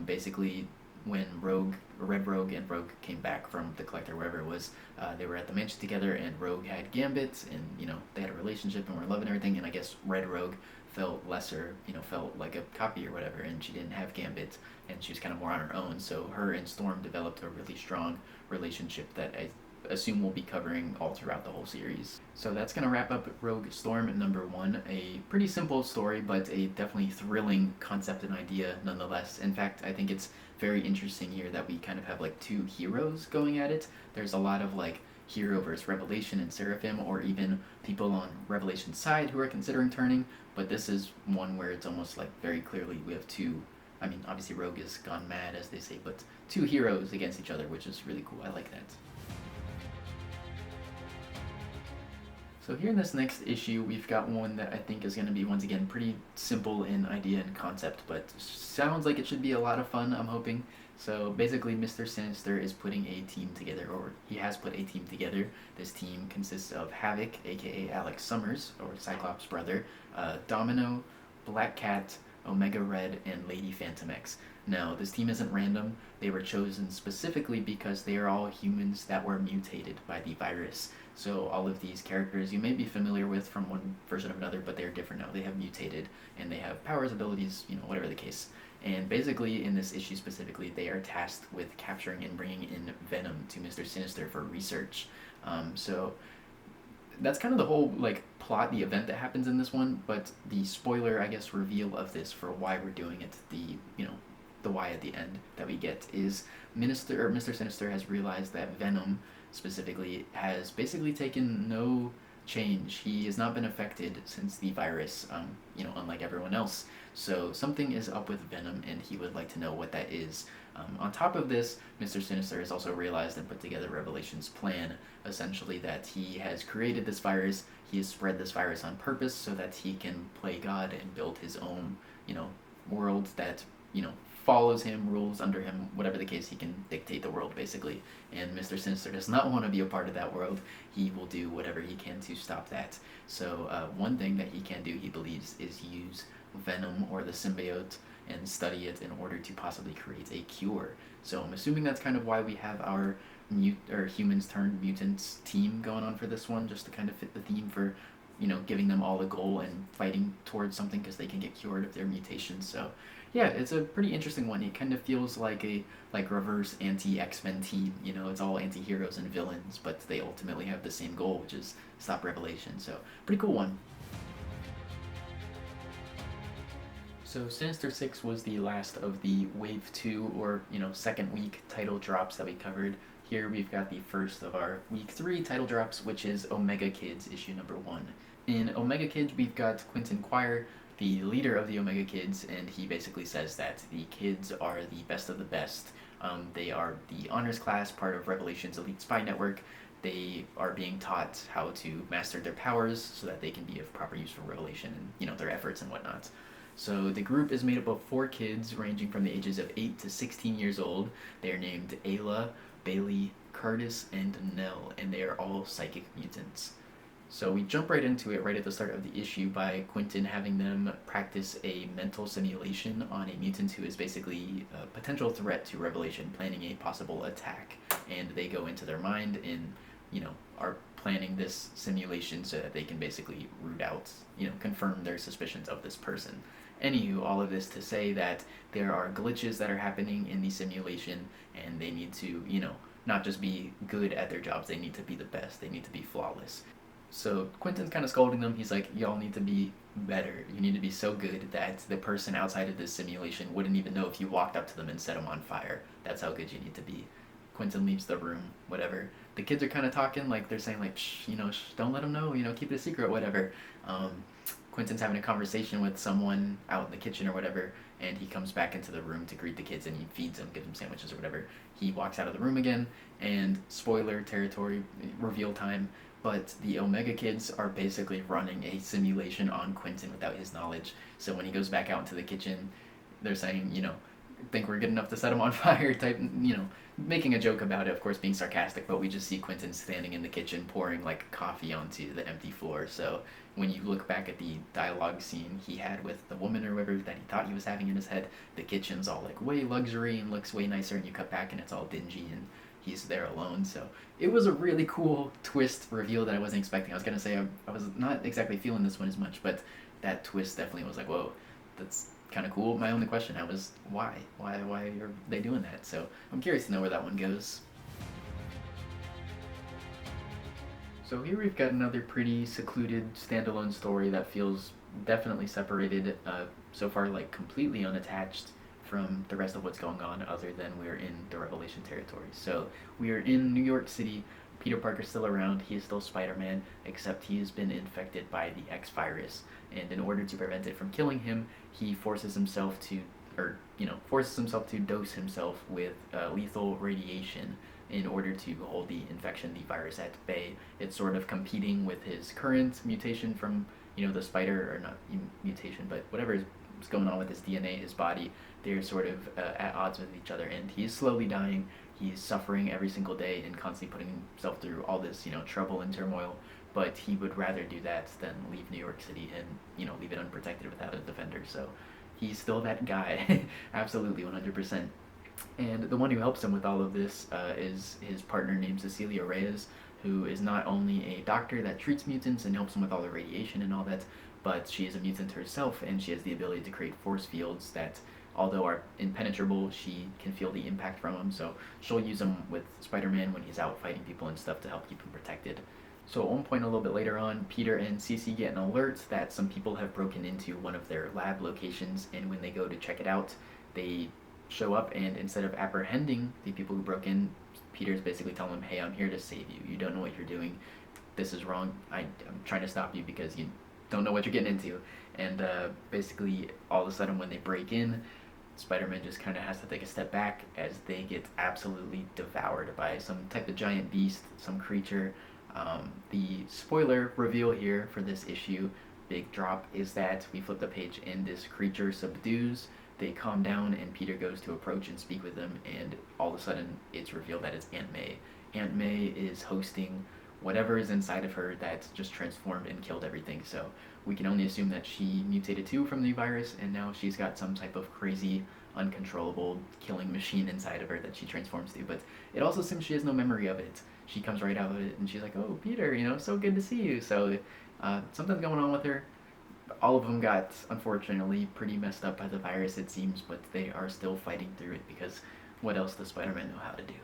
Basically, when Red Rogue and Rogue came back from the Collector, wherever it was, they were at the mansion together, and Rogue had Gambit, and they had a relationship and were loving everything. And I guess Red Rogue felt lesser, felt like a copy or whatever, and she didn't have Gambit, and she was kind of more on her own. So her and Storm developed a really strong relationship that I assume we'll be covering all throughout the whole series. So that's going to wrap up Rogue Storm #1. A pretty simple story, but a definitely thrilling concept and idea nonetheless. In fact, I think it's very interesting here that we kind of have like two heroes going at it. There's a lot of like hero versus Revelation and Seraphim, or even people on Revelation's side who are considering turning, but this is one where it's almost like very clearly we have two, I mean, obviously Rogue has gone mad, as they say, but two heroes against each other, which is really cool. I like that. So here in this next issue, we've got one that I think is going to be, once again, pretty simple in idea and concept, but sounds like it should be a lot of fun, I'm hoping. So basically, Mr. Sinister is putting a team together, or he has put a team together. This team consists of Havoc, aka Alex Summers, or Cyclops' brother, Domino, Black Cat, Omega Red, and Lady Phantom X. Now, this team isn't random. They were chosen specifically because they are all humans that were mutated by the virus. So all of these characters you may be familiar with from one version of another, but they're different now. They have mutated, and they have powers, abilities, whatever the case. And basically, in this issue specifically, they are tasked with capturing and bringing in Venom to Mr. Sinister for research. So that's kind of the whole plot, the event that happens in this one. But the spoiler, I guess, reveal of this for why we're doing it, the why at the end that we get is Mr. Sinister has realized that Venom specifically has basically taken no change. He has not been affected since the virus, unlike everyone else. So something is up with Venom, and he would like to know what that is. On top of this, Mr. Sinister has also realized and put together Revelation's plan, essentially that he has created this virus, he has spread this virus on purpose so that he can play God and build his own, world that, follows him, rules under him, whatever the case, he can dictate the world, basically. And Mr. Sinister does not want to be a part of that world. He will do whatever he can to stop that. So one thing that he can do, he believes, is use Venom or the symbiote and study it in order to possibly create a cure. So I'm assuming that's kind of why we have our humans turned mutants team going on for this one, just to kind of fit the theme for giving them all a goal and fighting towards something because they can get cured of their mutations. So yeah, it's a pretty interesting one. It kind of feels like a reverse anti-X-Men team. It's all anti-heroes and villains, but they ultimately have the same goal, which is stop Revelation. So pretty cool one. So Sinister Six was the last of the Wave 2, or second week title drops that we covered. Here we've got the first of our Week 3 title drops, which is Omega Kids issue #1. In Omega Kids, we've got Quentin Quire, the leader of the Omega Kids, and he basically says that the kids are the best of the best. They are the honors class, part of Revelation's elite spy network. They are being taught how to master their powers so that they can be of proper use for Revelation and their efforts and whatnot. So the group is made up of 4 kids ranging from the ages of 8 to 16 years old. They are named Ayla, Bailey, Curtis, and Nell, and they are all psychic mutants. So we jump right into it right at the start of the issue by Quentin having them practice a mental simulation on a mutant who is basically a potential threat to Revelation, planning a possible attack. And they go into their mind and, are planning this simulation so that they can basically root out, confirm their suspicions of this person. Anywho, all of this to say that there are glitches that are happening in the simulation, and they need to, not just be good at their jobs, they need to be the best, they need to be flawless. So Quentin's kind of scolding them. He's like, y'all need to be better. You need to be so good that the person outside of this simulation wouldn't even know if you walked up to them and set them on fire. That's how good you need to be. Quentin leaves the room, whatever. The kids are kind of talking, they're saying, shh, don't let them know, keep it a secret, whatever. Quentin's having a conversation with someone out in the kitchen or whatever, and he comes back into the room to greet the kids, and he feeds them, gives them sandwiches or whatever. He walks out of the room again, and spoiler territory, reveal time, but the Omega kids are basically running a simulation on Quentin without his knowledge. So when he goes back out into the kitchen, they're saying, think we're good enough to set him on fire type, making a joke about it, of course being sarcastic, but we just see Quentin standing in the kitchen pouring like coffee onto the empty floor. So when you look back at the dialogue scene he had with the woman or whatever that he thought he was having in his head, the kitchen's all like way luxury and looks way nicer, and you cut back and it's all dingy and he's there alone. So it was a really cool twist reveal that I wasn't expecting. I was gonna say I was not exactly feeling this one as much, but that twist definitely was like, whoa, that's kind of cool. My only question now is why are they doing that? So I'm curious to know where that one goes. So here we've got another pretty secluded standalone story that feels definitely separated, so far like completely unattached from the rest of what's going on, other than we're in the Revelation territory. So we are in New York City. Peter Parker's still around. He is still Spider-Man, except he has been infected by the X virus, and in order to prevent it from killing him, he forces himself to dose himself with lethal radiation in order to hold the infection, the virus, at bay. It's sort of competing with his current mutation from, the spider, or not mutation, but whatever is going on with his DNA, his body. They're sort of at odds with each other, and he's slowly dying. He's suffering every single day and constantly putting himself through all this, trouble and turmoil. But he would rather do that than leave New York City and, leave it unprotected without a defender. So he's still that guy, absolutely, 100%. And the one who helps him with all of this is his partner named Cecilia Reyes, who is not only a doctor that treats mutants and helps him with all the radiation and all that, but she is a mutant herself, and she has the ability to create force fields that, although are impenetrable, she can feel the impact from them. So she'll use them with Spider-Man when he's out fighting people and stuff to help keep him protected. So at one point a little bit later on, Peter and Cece get an alert that some people have broken into one of their lab locations, and when they go to check it out, they show up, and instead of apprehending the people who broke in, Peter's basically telling them, hey, I'm here to save you. You don't know what you're doing. This is wrong. I'm trying to stop you because you don't know what you're getting into. And basically, all of a sudden when they break in, Spider-Man just kind of has to take a step back as they get absolutely devoured by some type of giant beast, some creature. The spoiler reveal here for this issue, big drop, is that we flip the page and this creature subdues. They calm down, and Peter goes to approach and speak with them, and all of a sudden it's revealed that it's Aunt May. Aunt May is hosting whatever is inside of her that's just transformed and killed everything. So we can only assume that she mutated too from the virus, and now she's got some type of crazy, uncontrollable killing machine inside of her that she transforms to. But it also seems she has no memory of it. She comes right out of it, and she's like, oh, Peter, so good to see you. So something's going on with her. All of them got, unfortunately, pretty messed up by the virus, it seems, but they are still fighting through it, because what else does Spider-Man know how to do?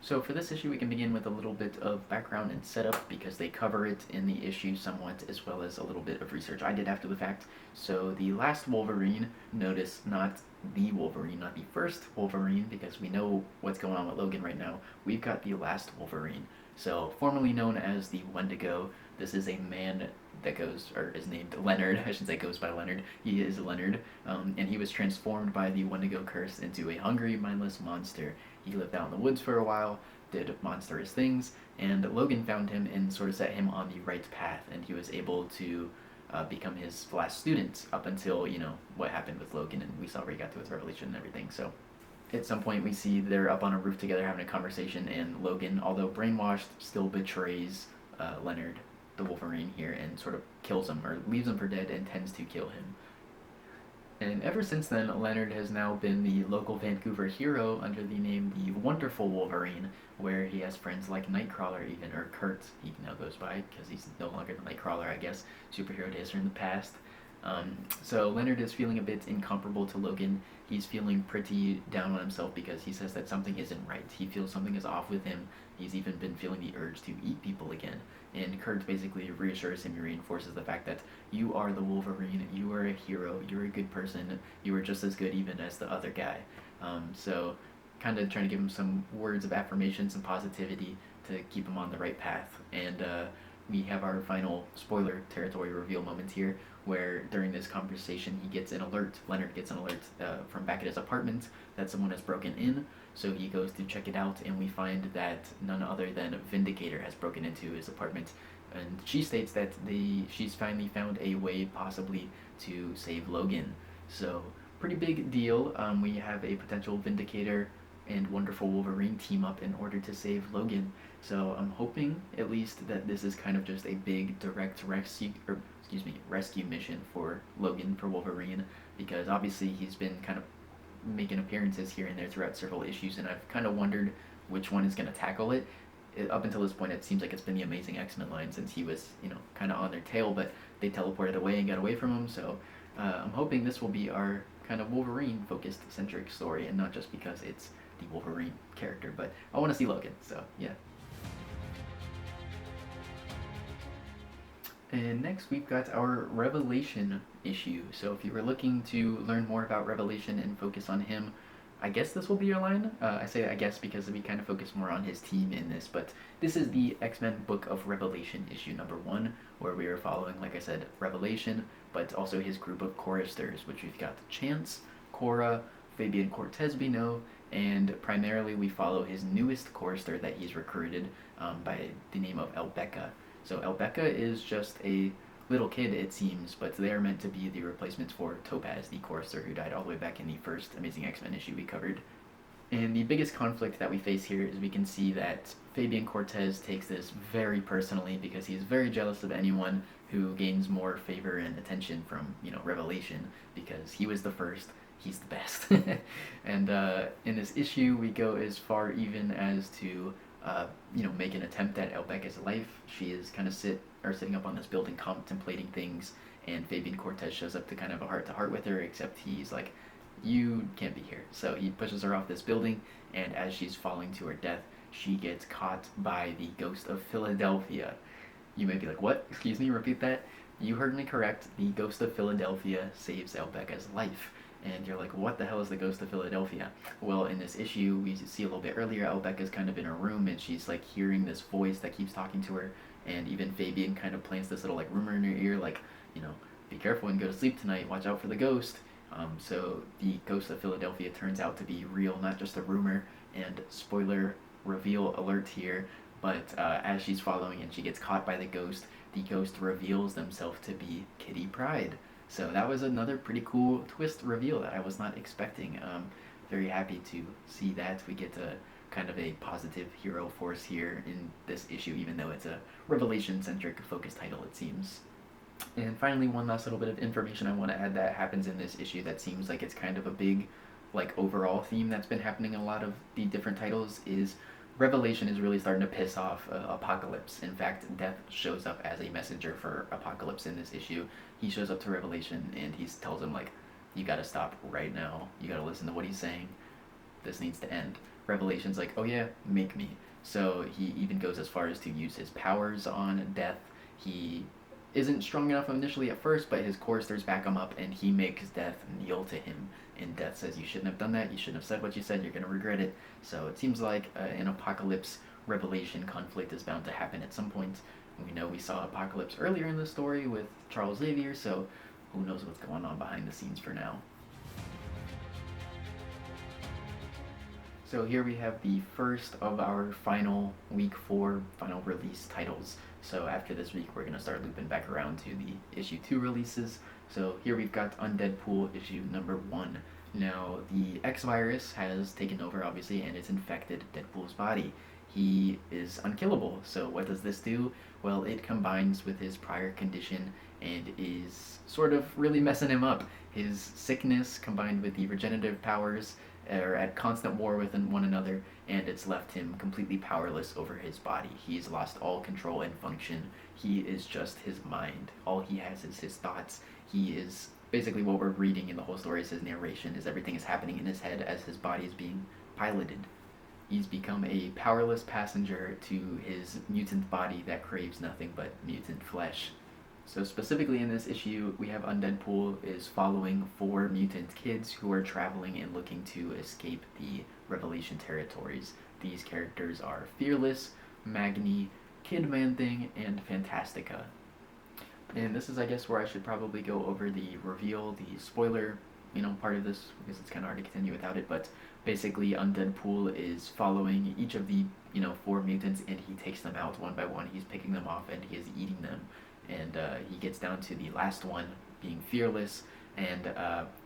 So for this issue, we can begin with a little bit of background and setup, because they cover it in the issue somewhat, as well as a little bit of research I did after the fact. So the Last Wolverine, notice not the Wolverine, not the first Wolverine, because we know what's going on with Logan right now. We've got the Last Wolverine. So, formerly known as the Wendigo, this is a man that is named Leonard. I should say goes by Leonard. He is Leonard, and he was transformed by the Wendigo curse into a hungry, mindless monster. He lived out in the woods for a while, did monstrous things, and Logan found him and sort of set him on the right path, and he was able to become his last student up until, what happened with Logan, and we saw where he got to his revelation and everything. So at some point we see they're up on a roof together having a conversation, and Logan, although brainwashed, still betrays Leonard, the Wolverine here, and sort of kills him, or leaves him for dead, and tends to kill him. And ever since then, Leonard has now been the local Vancouver hero under the name the Wonderful Wolverine, where he has friends like Nightcrawler even, or Kurt, he now goes by, because he's no longer the Nightcrawler, I guess, superhero days are in the past. So Leonard is feeling a bit incomparable to Logan. He's feeling pretty down on himself because he says that something isn't right. He feels something is off with him. He's even been feeling the urge to eat people again. And Kurt basically reassures him and reinforces the fact that you are the Wolverine, you are a hero, you're a good person, you are just as good even as the other guy. So kind of trying to give him some words of affirmation, some positivity, to keep him on the right path. And we have our final spoiler territory reveal moment here, where during this conversation he gets an alert. Leonard gets an alert from back at his apartment that someone has broken in. So he goes to check it out, and we find that none other than Vindicator has broken into his apartment. And she states that she's finally found a way possibly to save Logan. So pretty big deal. We have a potential Vindicator and Wonderful Wolverine team up in order to save Logan. So I'm hoping at least that this is kind of just a big direct rescue mission for Logan, for Wolverine, because obviously he's been kind of making appearances here and there throughout several issues, and I've kind of wondered which one is going to tackle it. Up until this point, it seems like it's been the Amazing X-Men line, since he was, kind of on their tail, but they teleported away and got away from him. So I'm hoping this will be our kind of Wolverine-focused centric story, and not just because it's the Wolverine character, but I want to see Logan. So yeah. And next we've got our Revelation issue. So if you were looking to learn more about Revelation and focus on him, I guess this will be your line. I say I guess because we kind of focus more on his team in this, but this is the X-Men Book of Revelation issue number 1, where we are following, like I said, Revelation, but also his group of choristers, which we've got Chance, Cora, Fabian Cortez we know, and primarily we follow his newest chorister that he's recruited by the name of Elbecca. So Elbecca is just a little kid, it seems, but they are meant to be the replacements for Topaz, the chorister who died all the way back in the first Amazing X-Men issue we covered. And the biggest conflict that we face here is we can see that Fabian Cortez takes this very personally because he's very jealous of anyone who gains more favor and attention from, Revelation, because he was the first, he's the best. And in this issue, we go as far even as to make an attempt at Elbecca's life. She is kind of sitting up on this building contemplating things, and Fabian Cortez shows up to kind of a heart-to-heart with her, except he's like, you can't be here. So he pushes her off this building, and as she's falling to her death, she gets caught by the ghost of Philadelphia. You may be like, what? Excuse me, repeat that? You heard me correct. The ghost of Philadelphia saves Elbecca's life. And you're like, what the hell is the ghost of Philadelphia? Well, in this issue, we see a little bit earlier, Elbecca's kind of in her room, and she's like hearing this voice that keeps talking to her, and even Fabian kind of plants this little like rumor in her ear, like, be careful and go to sleep tonight, watch out for the ghost. So the ghost of Philadelphia turns out to be real, not just a rumor, and spoiler reveal alert here, but as she's following and she gets caught by the ghost reveals themselves to be Kitty Pryde. So that was another pretty cool twist reveal that I was not expecting. Very happy to see that. We get a kind of a positive hero force here in this issue, even though it's a Revelation-centric focus title, it seems. And finally, one last little bit of information I want to add that happens in this issue that seems like it's kind of a big, overall theme that's been happening in a lot of the different titles is Revelation is really starting to piss off Apocalypse. In fact, Death shows up as a messenger for Apocalypse in this issue. He shows up to Revelation and he tells him, you gotta stop right now. You gotta listen to what he's saying. This needs to end. Revelation's like, oh yeah, make me. So he even goes as far as to use his powers on Death. He isn't strong enough initially at first, but his choristers back him up and he makes Death kneel to him. And Death says, you shouldn't have done that, you shouldn't have said what you said, you're going to regret it. So it seems like an Apocalypse Revelation conflict is bound to happen at some point. We know we saw Apocalypse earlier in the story with Charles Xavier, so who knows what's going on behind the scenes for now. So here we have the first of our final week 4 final release titles. So after this week, we're going to start looping back around to the issue 2 releases. So here we've got Undead-Pool issue number 1. Now, the X-virus has taken over, obviously, and it's infected Deadpool's body. He is unkillable, so what does this do? Well, it combines with his prior condition and is sort of really messing him up. His sickness combined with the regenerative powers are at constant war with one another, and it's left him completely powerless over his body. He's lost all control and function. He is just his mind. All he has is his thoughts. He is basically what we're reading in the whole story is his narration, is everything is happening in his head as his body is being piloted. He's become a powerless passenger to his mutant body that craves nothing but mutant flesh. So specifically in this issue, we have Undead-Pool is following 4 mutant kids who are traveling and looking to escape the Revelation territories. These characters are Fearless, Magni, Kidman thing, and Fantastica. And this is, I guess, where I should probably go over the reveal, the spoiler, part of this, because it's kind of hard to continue without it. But basically, Undead-Pool is following each of the, 4 mutants, and he takes them out one by one. He's picking them off, and he is eating them. And he gets down to the last one, being Fearless, and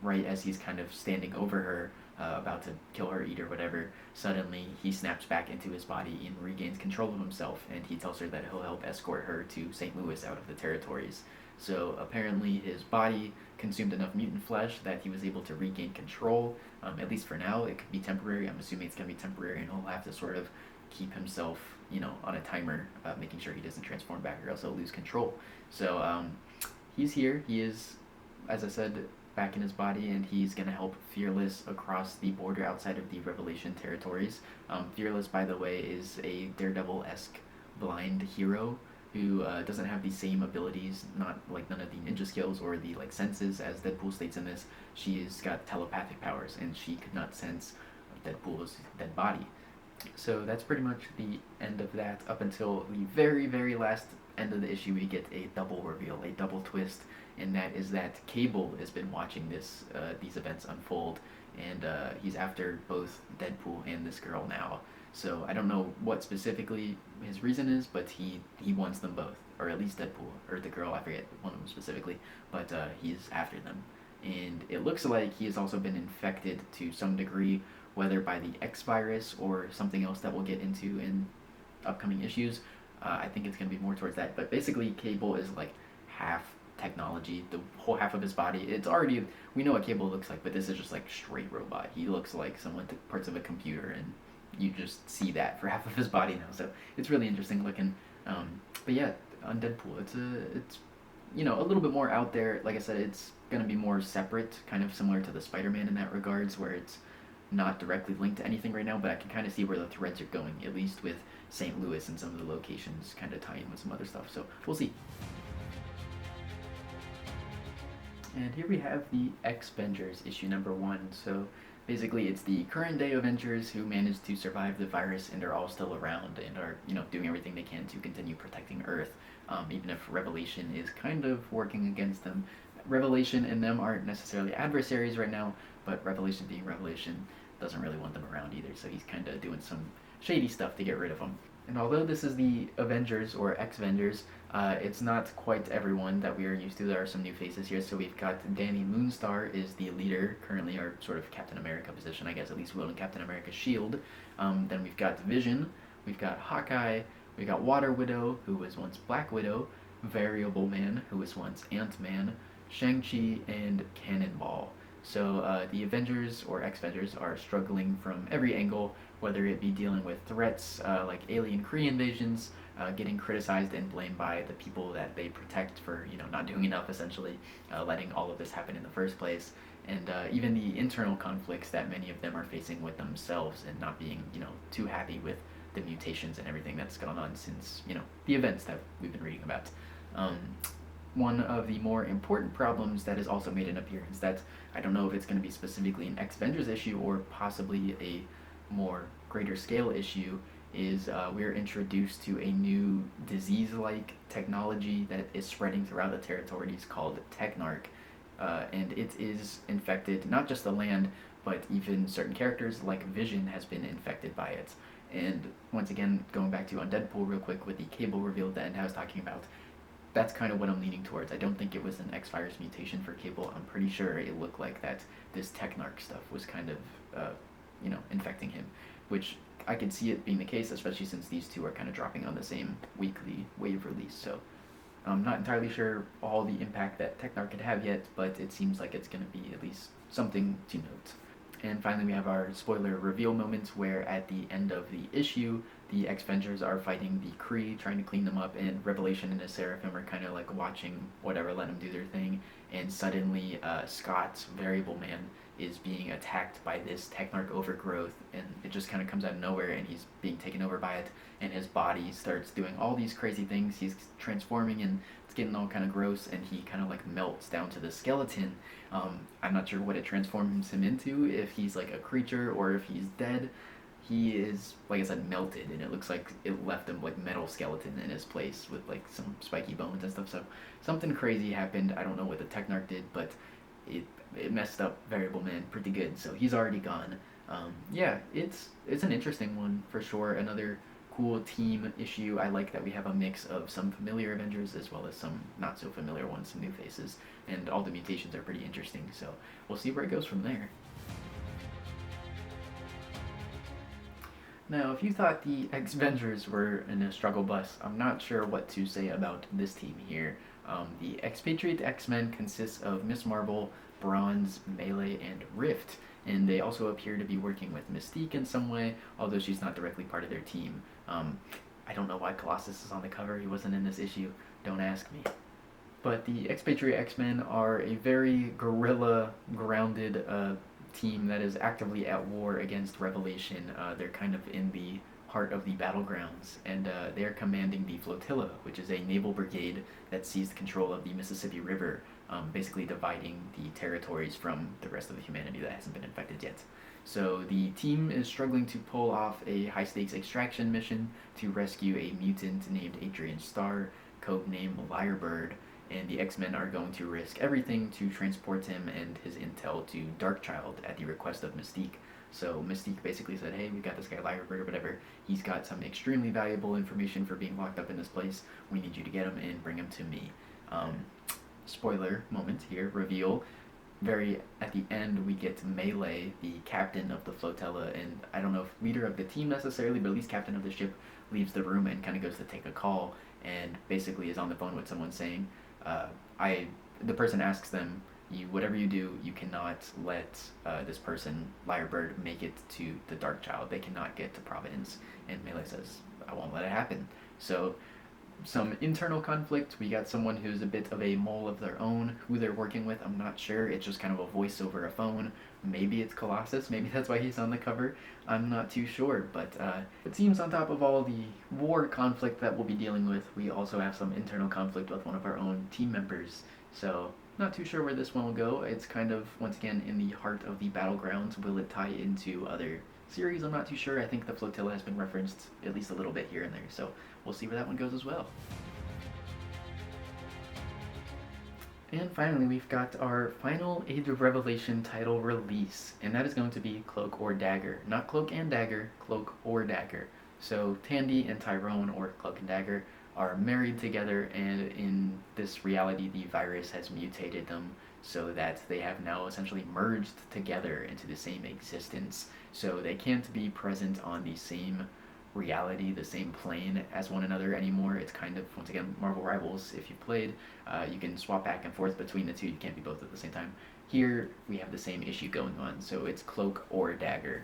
right as he's kind of standing over her, about to kill her, eat her, whatever, suddenly he snaps back into his body and regains control of himself, and he tells her that he'll help escort her to St. Louis out of the territories. So apparently his body consumed enough mutant flesh that he was able to regain control, at least for now. It could be temporary. I'm assuming it's going to be temporary, and he'll have to sort of keep himself, on a timer, making sure he doesn't transform back or else he'll lose control. So he's here. He is, as I said, back in his body, and he's going to help Fearless across the border outside of the Revelation territories. Fearless, by the way, is a Daredevil-esque blind hero who doesn't have the same abilities, not like none of the ninja skills or the senses as Deadpool states in this. She's got telepathic powers, and she could not sense Deadpool's dead body. So that's pretty much the end of that. Up until the very, very last end of the issue, we get a double reveal, a double twist, and that is that Cable has been watching these events unfold, and he's after both Deadpool and this girl now. So I don't know what specifically his reason is, but he wants them both, or at least Deadpool, or the girl, I forget one of them specifically, but he's after them. And it looks like he has also been infected to some degree, whether by the X virus or something else that we'll get into in upcoming issues. I think it's going to be more towards that, but basically Cable is half technology. The whole half of his body, it's already, we know what Cable looks like, but this is just straight robot. He looks like someone took parts of a computer, and you just see that for half of his body now, so it's really interesting looking. But yeah, Undead-Pool, it's a little bit more out there. Like I said, it's going to be more separate, kind of similar to the Spider-Man in that regards, where it's not directly linked to anything right now, but I can kind of see where the threads are going, at least with St. Louis and some of the locations kind of tie in with some other stuff, so we'll see. And here we have the X-vengers, issue number 1. So basically it's the current day Avengers who managed to survive the virus and are all still around and are, doing everything they can to continue protecting Earth, even if Revelation is kind of working against them. Revelation and them aren't necessarily adversaries right now, but Revelation being Revelation doesn't really want them around either, so he's kind of doing some shady stuff to get rid of them. And although this is the Avengers, or X-vengers, it's not quite everyone that we are used to. There are some new faces here. So we've got Danny Moonstar is the leader, currently our sort of Captain America position, I guess, at least wielding Captain America's shield. Then we've got Vision, we've got Hawkeye, we've got Water Widow, who was once Black Widow, Variable Man, who was once Ant-Man, Shang-Chi, and Cannonball. So the Avengers, or X-vengers, are struggling from every angle, whether it be dealing with threats like alien Kree invasions, getting criticized and blamed by the people that they protect for, not doing enough, essentially, letting all of this happen in the first place, and even the internal conflicts that many of them are facing with themselves and not being, too happy with the mutations and everything that's gone on since, the events that we've been reading about. One of the more important problems that has also made an appearance, that I don't know if it's going to be specifically an X-vengers issue or possibly a more greater scale issue, is we're introduced to a new disease-like technology that is spreading throughout the territories called Technarch, and it is infected not just the land, but even certain characters like Vision has been infected by it. And once again, going back to Undead-Pool real quick with the Cable reveal that I was talking about, that's kind of what I'm leaning towards. I don't think it was an X-virus mutation for Cable. I'm pretty sure it looked like that this Technarch stuff was kind of, infecting him, which I could see it being the case, especially since these two are kind of dropping on the same weekly wave release. So I'm not entirely sure all the impact that Technarch could have yet, but it seems like it's going to be at least something to note. And finally, we have our spoiler reveal moment, where at the end of the issue, the X-vengers are fighting the Kree, trying to clean them up, and Revelation and the Seraphim are kind of watching whatever, let them do their thing, and suddenly Scott's Variable Man is being attacked by this Technarch overgrowth, and it just kind of comes out of nowhere, and he's being taken over by it, and his body starts doing all these crazy things. He's transforming, and it's getting all kind of gross, and he kind of melts down to the skeleton. I'm not sure what it transforms him into, if he's a creature or if he's dead. he is, like I said, melted, and it looks like it left him like metal skeleton in his place with like some spiky bones and stuff. So something crazy happened. I don't know what the Technarch did, but it it messed up Variable Man pretty good. So he's already gone. Yeah, it's an interesting one for sure. Another cool team issue. I like that we have a mix of some familiar Avengers as well as some not so familiar ones, some new faces, and all the mutations are pretty interesting. So we'll see where it goes from there. Now, if you thought the X-vengers were in a struggle bus, I'm not sure what to say about this team here. The Expatriate X-Men consists of Miss Marvel, Bronze, Melee, and Rift, and they also appear to be working with Mystique in some way, although she's not directly part of their team. I don't know why Colossus is on the cover. He wasn't in this issue. Don't ask me. But the Expatriate X-Men are a very guerrilla-grounded team that is actively at war against Revelation. They're kind of in the heart of the battlegrounds, and they're commanding the flotilla, which is a naval brigade that seized control of the Mississippi River, basically dividing the territories from the rest of the humanity that hasn't been infected yet. So the team is struggling to pull off a high-stakes extraction mission to rescue a mutant named Adrian Starr, codename Lyrebird, and the X-Men are going to risk everything to transport him and his intel to Darkchild at the request of Mystique. So Mystique basically said, hey, we got this guy Lyrebird or whatever. He's got some extremely valuable information for being locked up in this place. We need you to get him and bring him to me. Spoiler moment here, reveal. Very at the end, we get Melee, the captain of the flotilla, and I don't know if leader of the team necessarily, but at least captain of the ship, leaves the room and kind of goes to take a call, and basically is on the phone with someone saying, the person asks them, whatever you do, you cannot let this person, Lyrebird, make it to the Darkchild. They cannot get to Providence. And Melee says, I won't let it happen. So some internal conflict. We got someone who's a bit of a mole of their own. Who they're working with, I'm not sure. It's just kind of a voice over a phone. Maybe it's Colossus. Maybe that's why he's on the cover. I'm not too sure. But it seems on top of all the war conflict that we'll be dealing with, we also have some internal conflict with one of our own team members. So not too sure where this one will go. It's kind of, once again, in the heart of the battlegrounds. Will it tie into other series? I'm not too sure. I think the flotilla has been referenced at least a little bit here and there. So we'll see where that one goes as well. And finally, we've got our final Age of Revelation title release, and that is going to be Cloak or Dagger. Not Cloak and Dagger, Cloak or Dagger. So Tandy and Tyrone, or Cloak and Dagger, are married together, and in this reality, the virus has mutated them so that they have now essentially merged together into the same existence. So they can't be present on the same reality, the same plane as one another anymore. It's kind of, once again, Marvel Rivals. If you've played, you can swap back and forth between the two. You can't be both at the same time. Here, we have the same issue going on, so it's Cloak or Dagger.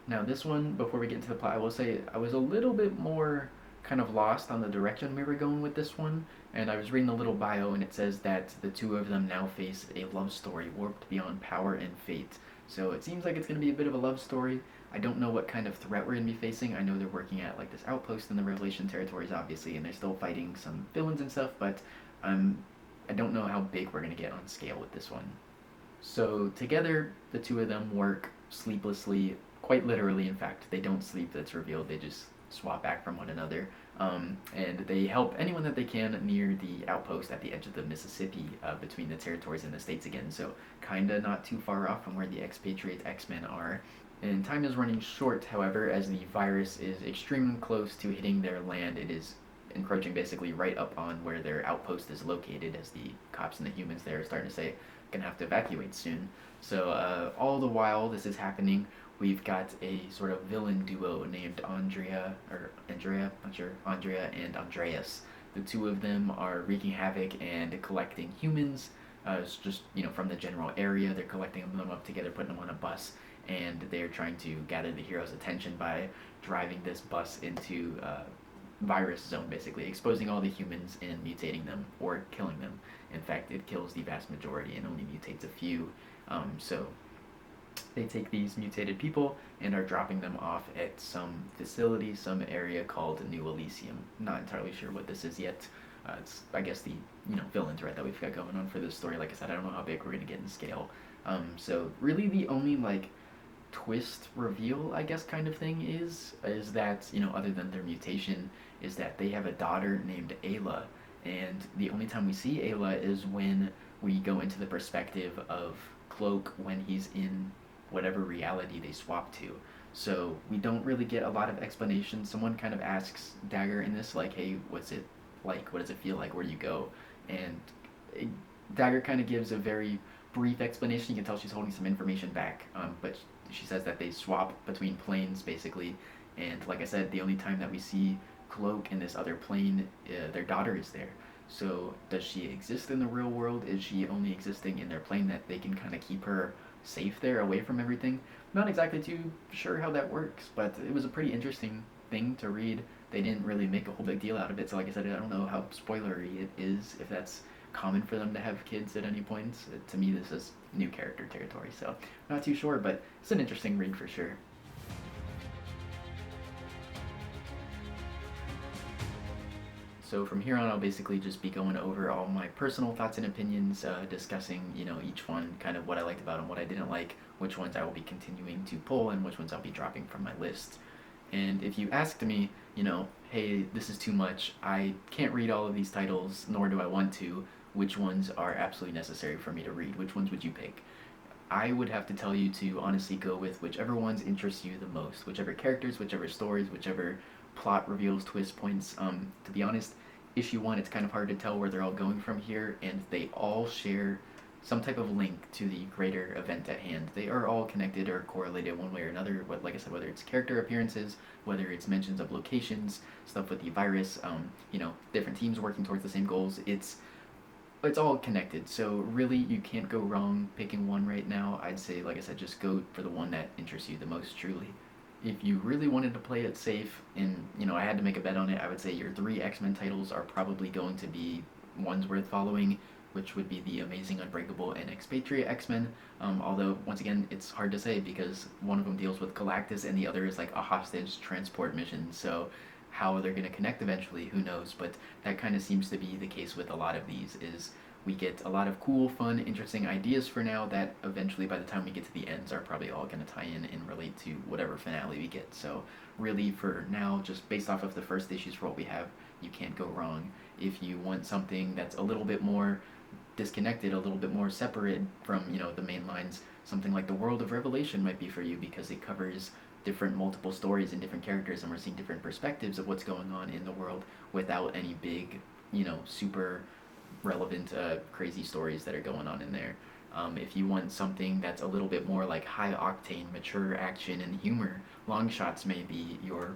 Now this one, before we get into the plot, I will say I was a little bit more kind of lost on the direction we were going with this one, and I was reading a little bio, and it says that the two of them now face a love story warped beyond power and fate. So it seems like it's going to be a bit of a love story. I don't know what kind of threat we're going to be facing. I know they're working at like this outpost in the Revelation territories, obviously, and they're still fighting some villains and stuff, but I don't know how big we're going to get on scale with this one. So together, the two of them work sleeplessly, quite literally, in fact. They don't sleep, that's revealed. They just swap back from one another. And they help anyone that they can near the outpost at the edge of the Mississippi, between the territories and the states again. So kinda not too far off from where the Expatriate X-Men are. And time is running short, however, as the virus is extremely close to hitting their land. It is encroaching basically right up on where their outpost is located, as the cops and the humans there are starting to say, gonna have to evacuate soon. So all the while this is happening, we've got a sort of villain duo named Andrea and Andreas. The two of them are wreaking havoc and collecting humans, just, from the general area. They're collecting them up together, putting them on a bus, and they're trying to gather the hero's attention by driving this bus into virus zone, basically, exposing all the humans and mutating them, or killing them. In fact, it kills the vast majority and only mutates a few. So they take these mutated people and are dropping them off at some facility, some area called New Elysium. Not entirely sure what this is yet. It's, I guess, the villain threat that we've got going on for this story. Like I said, I don't know how big we're going to get in scale. So really the only twist reveal, I guess, kind of thing is that, other than their mutation, is that they have a daughter named Ayla, and the only time we see Ayla is when we go into the perspective of Cloak when he's in whatever reality they swap to. So we don't really get a lot of explanation. Someone kind of asks Dagger in this, like, hey, what's it like? What does it feel like? Where do you go? And it, Dagger kind of gives a very brief explanation. You can tell she's holding some information back, but she says that they swap between planes, basically. And like I said, the only time that we see Cloak in this other plane, their daughter is there. So does she exist in the real world? Is she only existing in their plane that they can kind of keep her safe there, away from everything? Not exactly too sure how that works, but it was a pretty interesting thing to read. They didn't really make a whole big deal out of it, so like I said, I don't know how spoilery it is, if that's common for them to have kids at any point. To me, this is new character territory, so not too sure, but it's an interesting read for sure. So from here on, I'll basically just be going over all my personal thoughts and opinions, discussing, each one, kind of what I liked about them, what I didn't like, which ones I will be continuing to pull, and which ones I'll be dropping from my list. And if you asked me, hey, this is too much, I can't read all of these titles, nor do I want to, which ones are absolutely necessary for me to read? Which ones would you pick? I would have to tell you to honestly go with whichever ones interest you the most, whichever characters, whichever stories, whichever plot reveals, twist points. To be honest, issue one, it's kind of hard to tell where they're all going from here, and they all share some type of link to the greater event at hand. They are all connected or correlated one way or another. Like I said, whether it's character appearances, whether it's mentions of locations, stuff with the virus, different teams working towards the same goals. It's all connected, so really you can't go wrong picking one right now. I'd say, like I said, just go for the one that interests you the most, truly. If you really wanted to play it safe, and I had to make a bet on it, I would say your 3 X-Men titles are probably going to be ones worth following, which would be the Amazing, Unbreakable, and Expatriate X-Men. Although, once again, it's hard to say because one of them deals with Galactus and the other is like a hostage transport mission, so how they're going to connect eventually, who knows, but that kind of seems to be the case with a lot of these, is we get a lot of cool, fun, interesting ideas for now that eventually by the time we get to the ends are probably all going to tie in and relate to whatever finale we get. So really for now, just based off of the first issues for what we have, you can't go wrong. If you want something that's a little bit more disconnected, a little bit more separate from, the main lines, something like the World of Revelation might be for you because it covers different multiple stories and different characters, and we're seeing different perspectives of what's going on in the world without any big, super relevant, crazy stories that are going on in there. If you want something that's a little bit more like high octane, mature action and humor, Longshots may be your,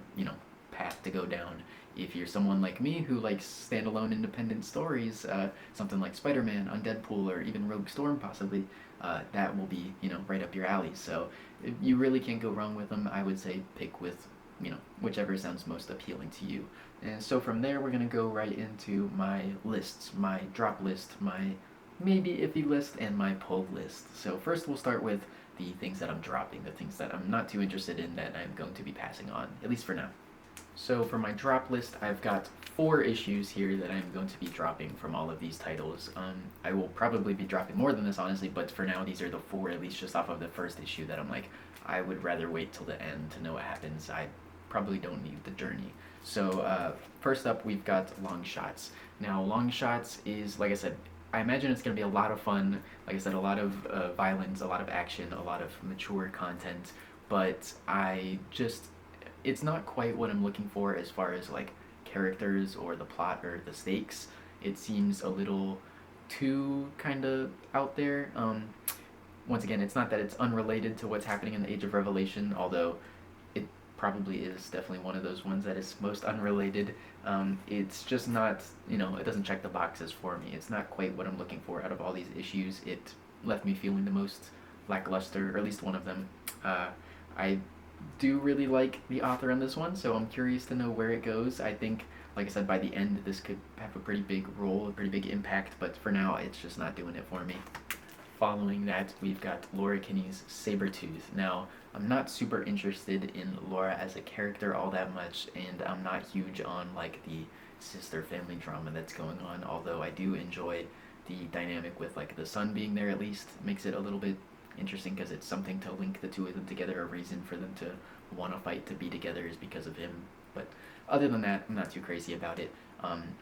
path to go down. If you're someone like me who likes standalone independent stories, something like Spider-Man, Undead-Pool, or even Rogue Storm possibly, that will be, right up your alley. So you really can't go wrong with them. I would say pick with, whichever sounds most appealing to you. And so from there, we're going to go right into my lists, my drop list, my maybe iffy list, and my pull list. So first we'll start with the things that I'm dropping, the things that I'm not too interested in that I'm going to be passing on, at least for now. So for my drop list, I've got 4 issues here that I'm going to be dropping from all of these titles. I will probably be dropping more than this, honestly, but for now these are the 4, at least just off of the first issue, that I'm like, I would rather wait till the end to know what happens. I probably don't need the journey. So first up, we've got Longshots. Now, Longshots is, like I said, I imagine it's going to be a lot of fun. Like I said, a lot of violence, a lot of action, a lot of mature content, but it's not quite what I'm looking for as far as like characters or the plot or the stakes. It seems a little too kind of out there. Once again, it's not that it's unrelated to what's happening in the Age of Revelation, although it probably is definitely one of those ones that is most unrelated. It's just not, it doesn't check the boxes for me. It's not quite what I'm looking for out of all these issues. It left me feeling the most lackluster, or at least one of them. I do really like the author on this one, so I'm curious to know where it goes. I think, like I said, by the end this could have a pretty big role, a pretty big impact, but for now it's just not doing it for me. Following that, we've got Laura Kinney's Sabretooth. Now, I'm not super interested in Laura as a character all that much, and I'm not huge on like the sister family drama that's going on, although I do enjoy the dynamic with like the son being there. At least makes it a little bit interesting because it's something to link the two of them together. A reason for them to want to fight, to be together, is because of him. But other than that, I'm not too crazy about it.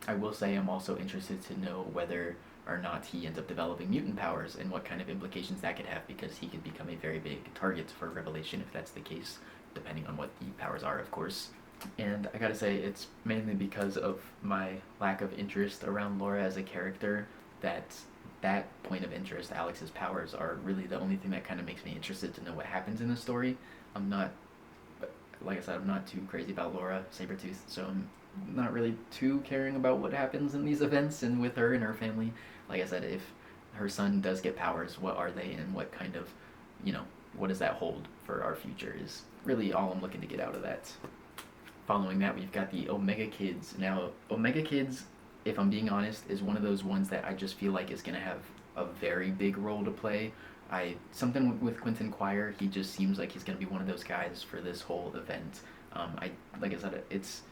I will say I'm also interested to know whether or not he ends up developing mutant powers and what kind of implications that could have, because he could become a very big target for Revelation if that's the case, depending on what the powers are, of course. And I gotta say, it's mainly because of my lack of interest around Laura as a character that point of interest, Alex's powers, are really the only thing that kind of makes me interested to know what happens in the story. I'm not, like I said, I'm not too crazy about Laura Sabretooth, so I'm not really too caring about what happens in these events and with her and her family. Like I said, if her son does get powers, what are they, and what kind of, what does that hold for our future, is really all I'm looking to get out of that. Following that, we've got the Omega Kids. Now, Omega Kids, if I'm being honest, is one of those ones that I just feel like is going to have a very big role to play. Something with Quentin Quire, he just seems like he's going to be one of those guys for this whole event. Like I said, it's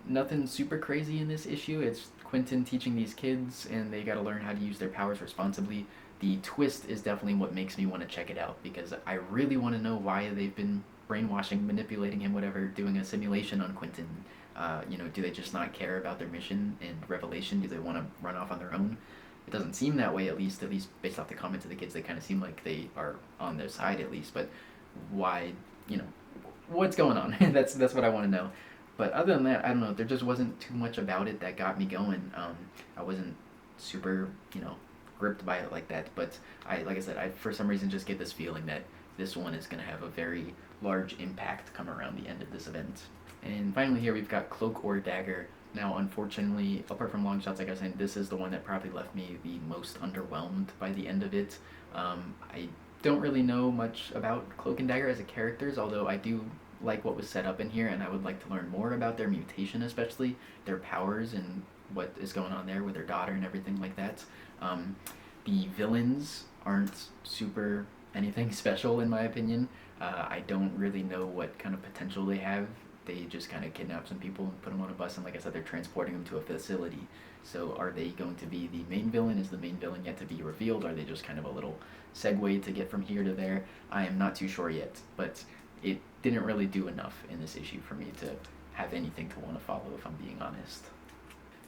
nothing super crazy in this issue. It's Quentin teaching these kids, and they got to learn how to use their powers responsibly. The twist is definitely what makes me want to check it out, because I really want to know why they've been brainwashing, manipulating him, whatever, doing a simulation on Quentin. Do they just not care about their mission and Revelation? Do they want to run off on their own? It doesn't seem that way, at least based off the comments of the kids. They kind of seem like they are on their side, at least. But why, what's going on? That's what I want to know. But other than that, I don't know. There just wasn't too much about it that got me going. I wasn't super, gripped by it like that. But like I said, I for some reason just get this feeling that this one is going to have a very large impact come around the end of this event. And finally here we've got Cloak or Dagger. Now, unfortunately, apart from Longshots, like I was saying, this is the one that probably left me the most underwhelmed by the end of it. I don't really know much about Cloak and Dagger as a characters, although I do like what was set up in here, and I would like to learn more about their mutation, especially their powers and what is going on there with their daughter and everything like that. The villains aren't super anything special, in my opinion. I don't really know what kind of potential they have. They just kind of kidnap some people and put them on a bus, and like I said, they're transporting them to a facility. So are they going to be the main villain? Is the main villain yet to be revealed? Are they just kind of a little segue to get from here to there? I am not too sure yet, but it didn't really do enough in this issue for me to have anything to want to follow, if I'm being honest.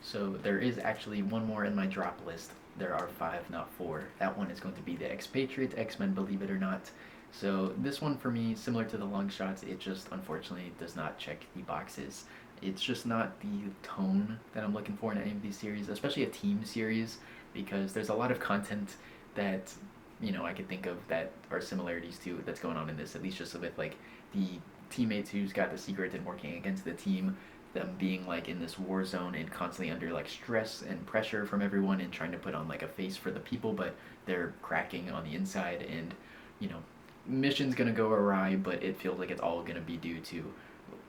So there is actually one more in my drop list. There are 5, not 4. That one is going to be the Expatriate X-Men, believe it or not. So this one for me, similar to the Longshots, it just unfortunately does not check the boxes. It's just not the tone that I'm looking for in any of these series, especially a team series, because there's a lot of content that, I could think of that are similarities to that's going on in this, at least just with like the teammates who's got the secret and working against the team, them being like in this war zone and constantly under like stress and pressure from everyone and trying to put on like a face for the people, but they're cracking on the inside, and mission's gonna go awry, but it feels like it's all gonna be due to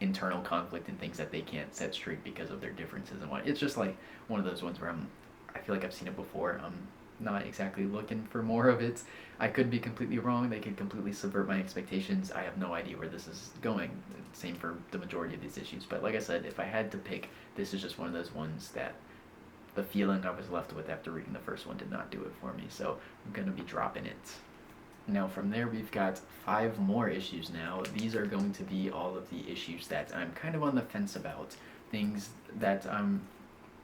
internal conflict and things that they can't set straight because of their differences and what. It's just like one of those ones where I feel like I've seen it before. I'm not exactly looking for more of it. I could be completely wrong. They could completely subvert my expectations. I have no idea where this is going. Same for the majority of these issues. But like I said, if I had to pick, this is just one of those ones that the feeling I was left with after reading the first one did not do it for me. So I'm gonna be dropping it. Now from there we've got 5 more issues now. These are going to be all of the issues that I'm kind of on the fence about. Things that I'm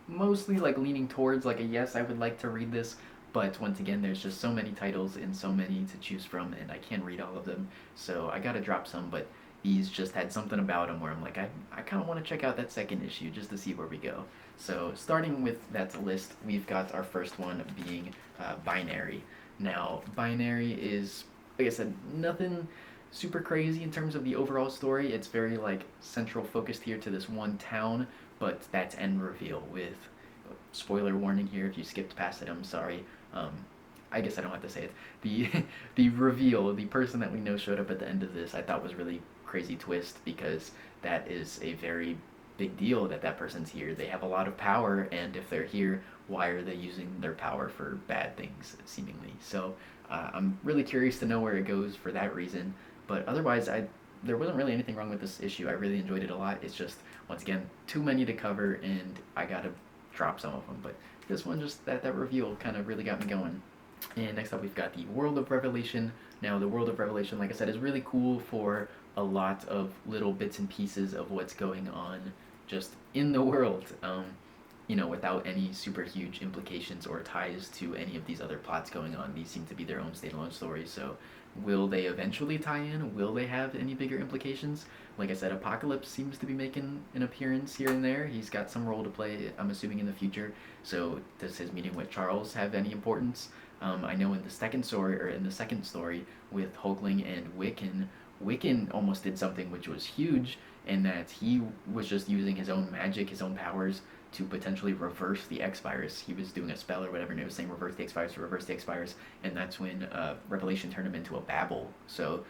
mostly like leaning towards like a yes, I would like to read this, but once again there's just so many titles and so many to choose from, and I can't read all of them, so I gotta drop some. But these just had something about them where I'm like, I kind of want to check out that second issue just to see where we go. So starting with that list, we've got our first one being Binary. Now, Binary is, like I said, nothing super crazy in terms of the overall story. It's very like central focused here to this one town, but that's end reveal with, spoiler warning here if you skipped past it, I'm sorry. I guess I don't have to say it. The reveal, the person that we know showed up at the end of this, I thought was really crazy twist, because that is a very big deal that person's here. They have a lot of power, and if they're here, why are they using their power for bad things, seemingly? So I'm really curious to know where it goes for that reason. But otherwise, there wasn't really anything wrong with this issue. I really enjoyed it a lot. It's just, once again, too many to cover, and I gotta drop some of them. But this one, just that reveal kind of really got me going. And next up, we've got the World of Revelation. Now, the World of Revelation, like I said, is really cool for a lot of little bits and pieces of what's going on just in the world, without any super huge implications or ties to any of these other plots going on. These seem to be their own standalone stories, so will they eventually tie in? Will they have any bigger implications? Like I said, Apocalypse seems to be making an appearance here and there. He's got some role to play, I'm assuming, in the future. So does his meeting with Charles have any importance? I know in the second story with Hulkling and Wiccan almost did something which was huge, in that he was just using his own magic, his own powers, to potentially reverse the X-Virus. He was doing a spell or whatever, and it was saying reverse the X-Virus, and that's when Revelation turned him into a Babel. So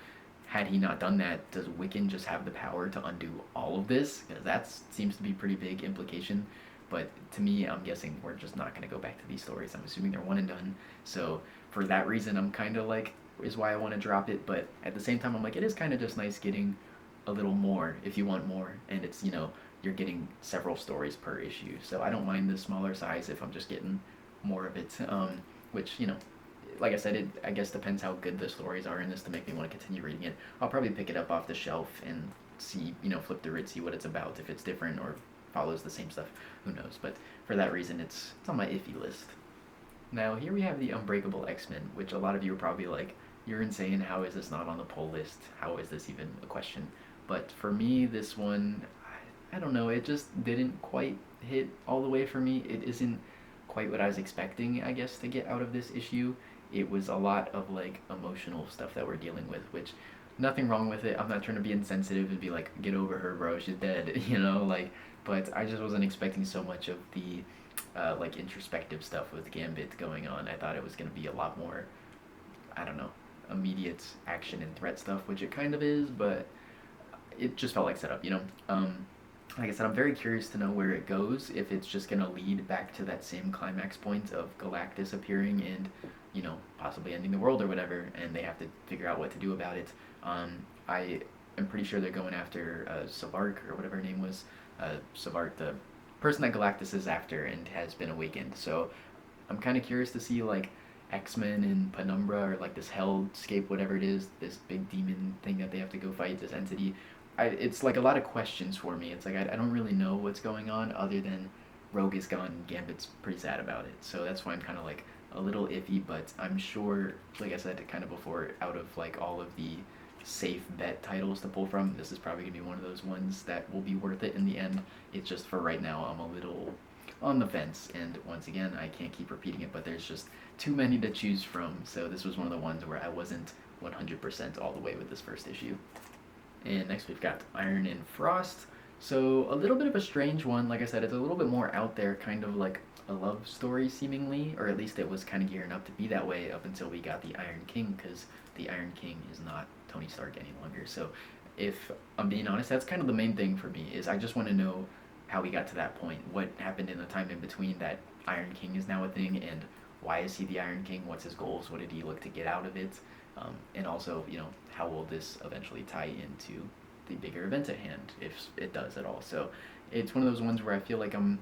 had he not done that, does Wiccan just have the power to undo all of this? Because that seems to be a pretty big implication. But to me, I'm guessing we're just not going to go back to these stories. I'm assuming they're one and done. So for that reason, I'm kind of like, is why I want to drop it. But at the same time, I'm like, it is kind of just nice getting a little more if you want more. And it's, you're getting several stories per issue. So I don't mind the smaller size if I'm just getting more of it. Which, like I said, it I guess depends how good the stories are in this to make me want to continue reading it. I'll probably pick it up off the shelf and see, flip through it, see what it's about, if it's different or follows the same stuff, who knows. But for that reason, it's on my iffy list. Now, here we have the Unbreakable X-Men, which a lot of you are probably like, you're insane, how is this not on the pull list? How is this even a question? But for me, this one, I don't know, it just didn't quite hit all the way for me. It isn't quite what I was expecting, I guess, to get out of this issue. It was a lot of like emotional stuff that we're dealing with, which nothing wrong with it. I'm not trying to be insensitive and be like, get over her, bro, she's dead, but I just wasn't expecting so much of the like introspective stuff with Gambit going on. I thought it was going to be a lot more, I don't know, immediate action and threat stuff, which it kind of is, but it just felt like setup, like I said, I'm very curious to know where it goes, if it's just going to lead back to that same climax point of Galactus appearing and, possibly ending the world or whatever, and they have to figure out what to do about it. I am pretty sure they're going after Savart, or whatever her name was, Savart, the person that Galactus is after and has been awakened. So I'm kind of curious to see, like, X-Men and Penumbra, or like this hellscape, whatever it is, this big demon thing that they have to go fight, this entity. It's like a lot of questions for me. It's like I don't really know what's going on, other than Rogue is gone and Gambit's pretty sad about it. So that's why I'm kind of like a little iffy, but I'm sure, like I said kind of before, out of like all of the safe bet titles to pull from, this is probably going to be one of those ones that will be worth it in the end. It's just for right now, I'm a little on the fence, and once again, I can't keep repeating it, but there's just too many to choose from, so this was one of the ones where I wasn't 100% all the way with this first issue. And next we've got Iron and Frost. So a little bit of a strange one. Like I said, it's a little bit more out there, kind of like a love story seemingly, or at least it was kind of gearing up to be that way up until we got the Iron King, because the Iron King is not Tony Stark any longer. So if I'm being honest, that's kind of the main thing for me, is I just want to know how we got to that point. What happened in the time in between that Iron King is now a thing, and why is he the Iron King? What's his goals? What did he look to get out of it? And also, how will this eventually tie into the bigger event at hand, if it does at all? So it's one of those ones where I feel like I'm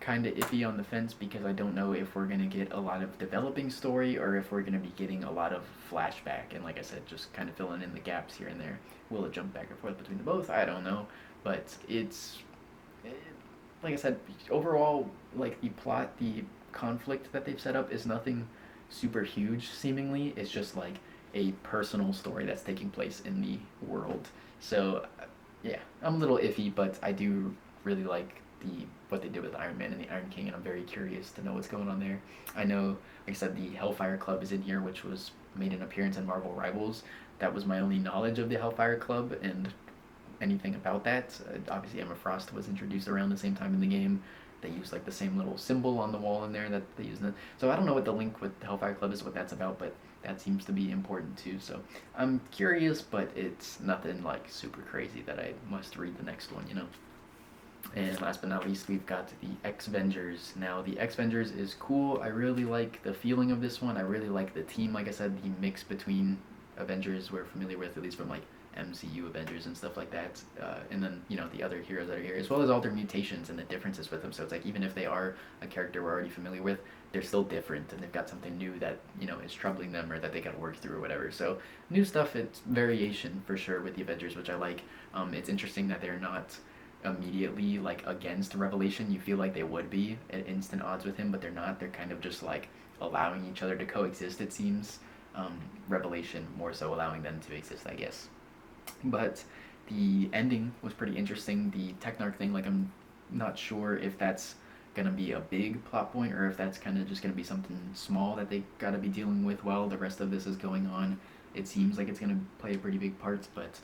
kind of iffy on the fence, because I don't know if we're going to get a lot of developing story, or if we're going to be getting a lot of flashback, and like I said, just kind of filling in the gaps here and there. Will it jump back and forth between the both? I don't know, but like I said, overall, like the plot, the conflict that they've set up is nothing super huge seemingly. It's just like a personal story that's taking place in the world. So yeah, I'm a little iffy, but I do really like what they did with Iron Man and the Iron King, and I'm very curious to know what's going on there. I know, like I said, the Hellfire Club is in here, which was made an appearance in Marvel Rivals. That was my only knowledge of the Hellfire Club and anything about that. Obviously Emma Frost was introduced around the same time in the game. They use like the same little symbol on the wall in there that they use in it. So I don't know what the link with the Hellfire Club is, what that's about, but that seems to be important too. So I'm curious, but it's nothing like super crazy that I must read the next one, And last but not least, we've got the X-vengers. Now, the X-vengers is cool. I really like the feeling of this one. I really like the team. Like I said, the mix between Avengers we're familiar with, at least from like MCU Avengers and stuff like that, and then the other heroes that are here, as well as all their mutations and the differences with them. So it's like even if they are a character we're already familiar with, they're still different and they've got something new that is troubling them or that they got to work through or whatever. So new stuff, it's variation for sure with the Avengers, which I like. It's interesting that they're not immediately like against Revelation. You feel like they would be at instant odds with him, but they're not. They're kind of just like allowing each other to coexist, it seems. Revelation more so allowing them to exist, I guess. But the ending was pretty interesting. The Technarch thing, like, I'm not sure if that's gonna be a big plot point or if that's kind of just gonna be something small that they gotta be dealing with while the rest of this is going on. It seems like it's gonna play a pretty big part, but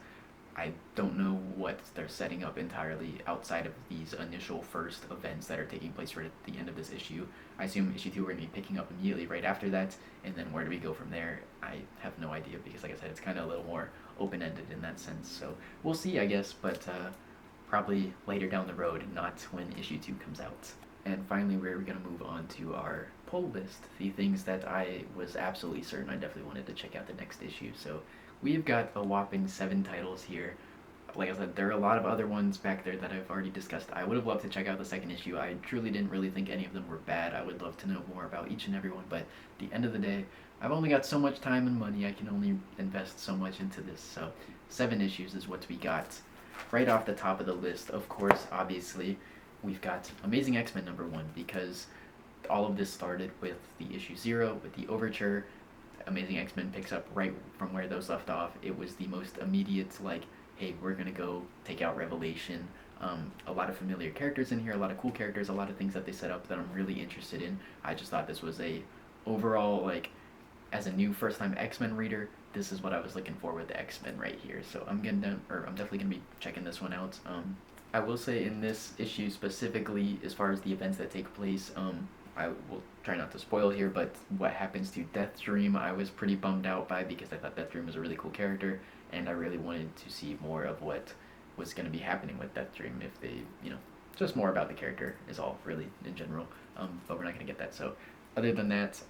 I don't know what they're setting up entirely outside of these initial first events that are taking place right at the end of this issue. I assume issue 2 we're going to be picking up immediately right after that, and then where do we go from there? I have no idea because, like I said, it's kind of a little more open-ended in that sense. So we'll see, I guess, but probably later down the road, not when issue 2 comes out. And finally, we're going to move on to our pull list, the things that I was absolutely certain I definitely wanted to check out the next issue. So we've got a whopping 7 titles here. Like I said, there are a lot of other ones back there that I've already discussed. I would have loved to check out the second issue. I truly didn't really think any of them were bad. I would love to know more about each and every one, but at the end of the day, I've only got so much time and money. I can only invest so much into this. So 7 issues is what we got. Right off the top of the list, of course, obviously, we've got Amazing X-Men #1, because all of this started with the issue 0, with the Overture. Amazing X-Men picks up right from where those left off. It was the most immediate, like, hey, we're gonna go take out Revelation. A lot of familiar characters in here, a lot of cool characters, a lot of things that they set up that I'm really interested in. I just thought this was a overall, like, as a new first-time X-Men reader, this is what I was looking for with the X-Men right here. So I'm definitely gonna be checking this one out. I will say in this issue specifically, as far as the events that take place, I will try not to spoil here, but what happens to Deathstream I was pretty bummed out by, because I thought Deathstream was a really cool character, and I really wanted to see more of what was going to be happening with Deathstream, if they, just more about the character is all, really, in general, but we're not going to get that. So other than that,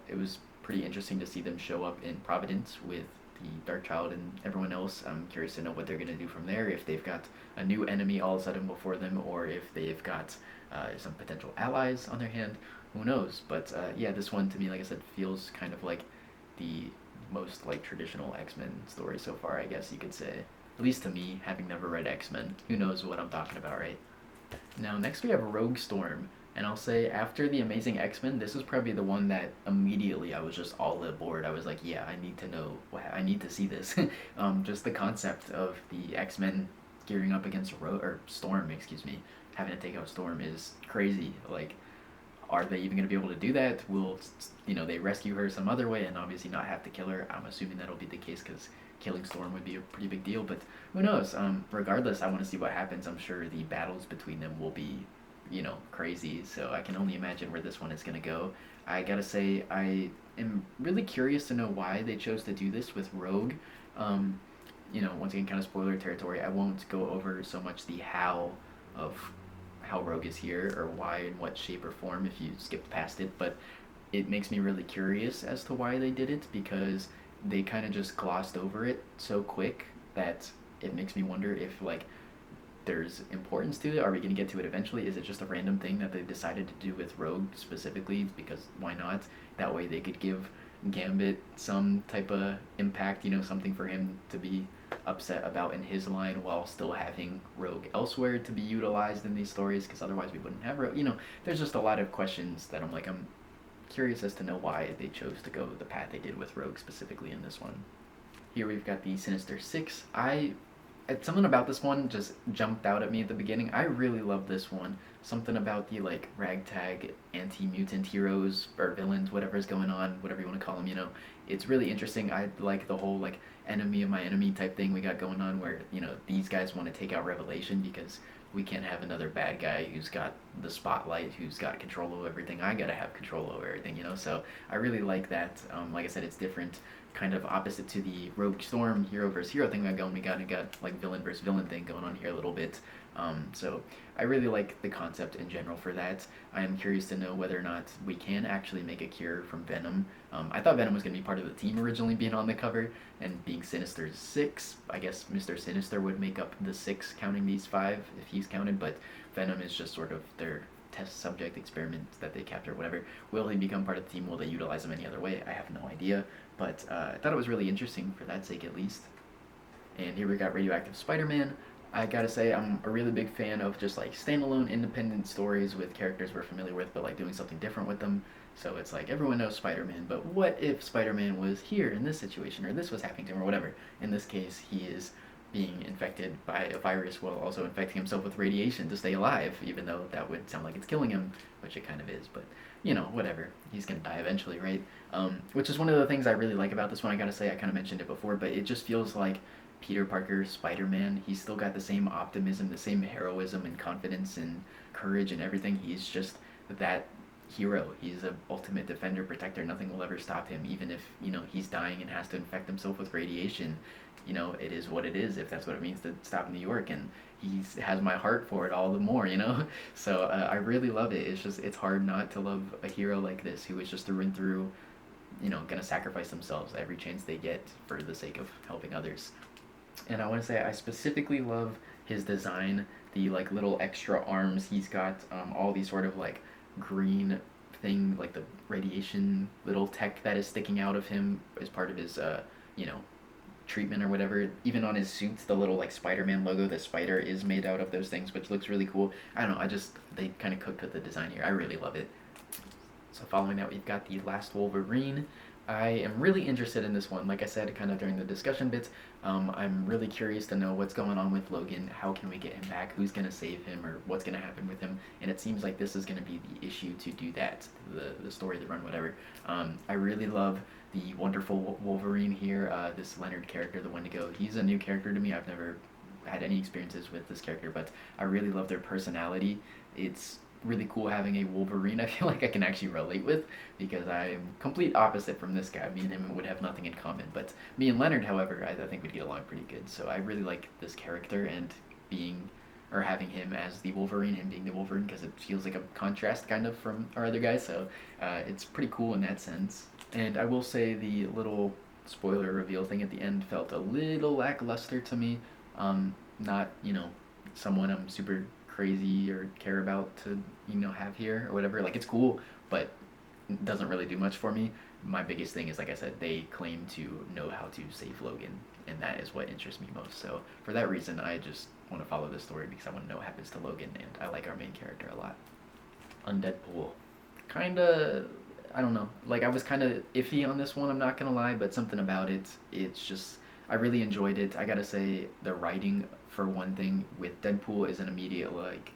it was pretty interesting to see them show up in Providence with the Darkchild and everyone else. I'm curious to know what they're going to do from there, if they've got a new enemy all of a sudden before them, or if they've got some potential allies on their hand. Who knows? But yeah, this one to me, like I said, feels kind of like the most like traditional X-Men story so far, I guess you could say. At least to me, having never read X-Men. Who knows what I'm talking about, right? Now, next we have Rogue Storm. And I'll say, after the Amazing X-Men, this was probably the one that immediately I was just all aboard. I was like, yeah, I need to know, I need to see this. Just the concept of the X-Men gearing up against Storm, having to take out Storm is crazy. Like, are they even going to be able to do that? Will, they rescue her some other way and obviously not have to kill her? I'm assuming that'll be the case because killing Storm would be a pretty big deal, but who knows? Regardless, I want to see what happens. I'm sure the battles between them will be, crazy, so I can only imagine where this one is going to go. I gotta say, I am really curious to know why they chose to do this with Rogue. Once again, kind of spoiler territory. I won't go over so much the how of how Rogue is here, or why, in what shape or form, if you skipped past it, but it makes me really curious as to why they did it, because they kind of just glossed over it so quick that it makes me wonder if, like, there's importance to it. Are we going to get to it eventually? Is it just a random thing that they decided to do with Rogue specifically, because why not? That way they could give Gambit some type of impact, something for him to be upset about in his line, while still having Rogue elsewhere to be utilized in these stories, because otherwise we wouldn't have Rogue. There's just a lot of questions that I'm curious as to know why they chose to go the path they did with Rogue specifically in this one. Here we've got the Sinister Six. Something about this one just jumped out at me at the beginning. I really love this one. Something about the, like, ragtag anti-mutant heroes or villains, whatever's going on, whatever you want to call them, It's really interesting. I like the whole, like, enemy of my enemy type thing we got going on, where, these guys want to take out Revelation because we can't have another bad guy who's got the spotlight, who's got control over everything. I gotta have control over everything, So I really like that. Like I said, it's different, kind of opposite to the Rogue Storm hero versus hero thing we got going. We got like villain versus villain thing going on here a little bit. So I really like the concept in general for that. I am curious to know whether or not we can actually make a cure from Venom. I thought Venom was going to be part of the team originally being on the cover, and being Sinister Six. I guess Mr. Sinister would make up the six, counting these five if he's counted, but Venom is just sort of their test subject experiment that they capture, whatever. Will he become part of the team? Will they utilize him any other way? I have no idea, but I thought it was really interesting for that sake at least. And here we got Radioactive Spider-Man. I gotta say, I'm a really big fan of just like standalone independent stories with characters we're familiar with, but like doing something different with them. So it's like everyone knows Spider-Man, but what if Spider-Man was here in this situation, or this was happening to him, or whatever? In this case, he is being infected by a virus while also infecting himself with radiation to stay alive, even though that would sound like it's killing him, which it kind of is, but you know, whatever. He's gonna die eventually, right? Which is one of the things I really like about this one, I gotta say. I kind of mentioned it before, but it just feels like Peter Parker, Spider-Man, he's still got the same optimism, the same heroism and confidence and courage and everything. He's just that hero. He's an ultimate defender, protector. Nothing will ever stop him, even if, you know, he's dying and has to infect himself with radiation. You know, it is what it is, if that's what it means to stop New York, and he has my heart for it all the more, you know? So I really love it. It's just, it's hard not to love a hero like this who is just through and through, you know, gonna sacrifice themselves every chance they get for the sake of helping others. And I want to say I specifically love his design, the like little extra arms he's got, all these sort of like green thing, like the radiation little tech that is sticking out of him as part of his, you know, treatment or whatever. Even on his suits, the little like Spider-Man logo, the spider is made out of those things, which looks really cool. I don't know, they kind of cooked with the design here. I really love it. So following that, we've got the Last Wolverine. I am really interested in this one. Like I said, kind of during the discussion bits, I'm really curious to know what's going on with Logan. How can we get him back? Who's going to save him, or what's going to happen with him? And it seems like this is going to be the issue to do that, the story, the run, whatever. I really love the wonderful Wolverine here, this Leonard character, the Wendigo. He's a new character to me. I've never had any experiences with this character, but I really love their personality. It's really cool having a Wolverine I feel like I can actually relate with, because I'm complete opposite from this guy. Me and him would have nothing in common, but me and Leonard, however, I think we'd get along pretty good. So I really like this character, and being, or having him as the Wolverine, him being the Wolverine, because it feels like a contrast kind of from our other guys, so it's pretty cool in that sense. And I will say the little spoiler reveal thing at the end felt a little lackluster to me. Not, you know, someone I'm super crazy or care about to, you know, have here or whatever. Like, it's cool, but it doesn't really do much for me. My biggest thing is, like I said, they claim to know how to save Logan, and that is what interests me most. So for that reason, I just want to follow this story, because I want to know what happens to Logan, and I like our main character a lot. Undead-Pool. Kinda, I don't know. Like, I was kind of iffy on this one, I'm not gonna lie, but something about it, it's just, I really enjoyed it. I gotta say, the writing, for one thing, with Deadpool is an immediate, like,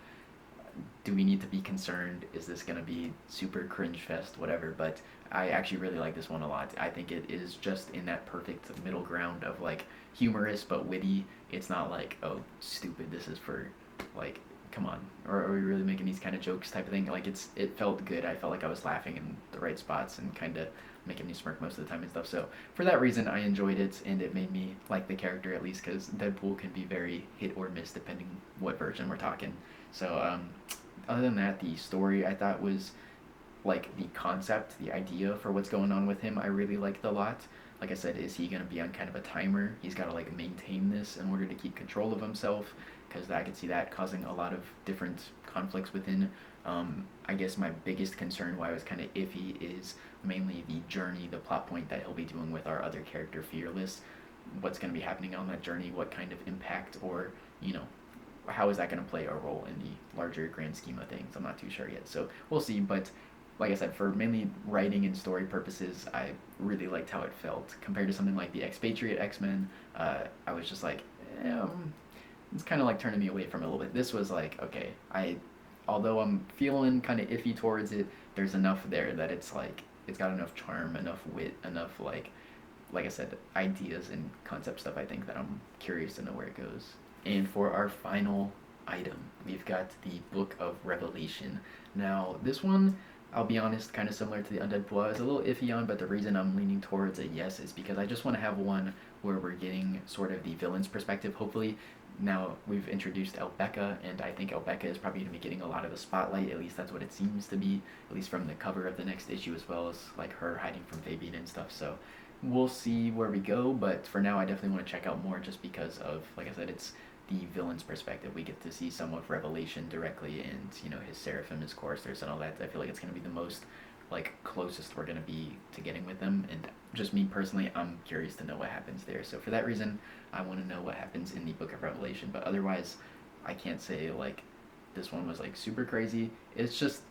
do we need to be concerned? Is this gonna be super cringe fest, whatever? But I actually really like this one a lot. I think it is just in that perfect middle ground of, like, humorous but witty. It's not like, oh, stupid, this is for, like, come on, or are we really making these kind of jokes type of thing? Like, it felt good. I felt like I was laughing in the right spots and kind of making me smirk most of the time and stuff. So for that reason, I enjoyed it, and it made me like the character, at least, because Deadpool can be very hit or miss depending what version we're talking. So other than that, the story I thought was, like, the concept, the idea for what's going on with him, I really liked a lot. Like I said, is he going to be on kind of a timer? He's got to, like, maintain this in order to keep control of himself, because I could see that causing a lot of different conflicts within. I guess my biggest concern, why I was kind of iffy, is mainly the journey, the plot point that he'll be doing with our other character, Fearless. What's going to be happening on that journey? What kind of impact, or, you know, how is that going to play a role in the larger grand scheme of things? I'm not too sure yet, so we'll see. But like I said, for mainly writing and story purposes, I really liked how it felt compared to something like the Expatriate X-Men. I was just like, it's kind of like turning me away from it a little bit. This was like, okay, although I'm feeling kind of iffy towards it, there's enough there that it's like, it's got enough charm, enough wit, enough, like I said, ideas and concept stuff, I think, that I'm curious to know where it goes. And for our final item, we've got the Book of Revelation. Now, this one, I'll be honest, kind of similar to the Undead-Pool, I was a little iffy on, but the reason I'm leaning towards a yes is because I just want to have one where we're getting sort of the villain's perspective, hopefully. now we've introduced Elbecca, and I think Elbecca is probably going to be getting a lot of the spotlight, at least that's what it seems to be, at least from the cover of the next issue, as well as like her hiding from Fabian and stuff. So we'll see where we go, but for now I definitely want to check out more, just because of, like I said, it's the villain's perspective. We get to see some of Revelation directly, and you know, his Seraphim, his choristers, and all that. I feel like it's going to be the most like closest we're going to be to getting with them, and just me personally, I'm curious to know what happens there. So for that reason, I want to know what happens in the Book of Revelation. But otherwise, I can't say like this one was like super crazy. It's just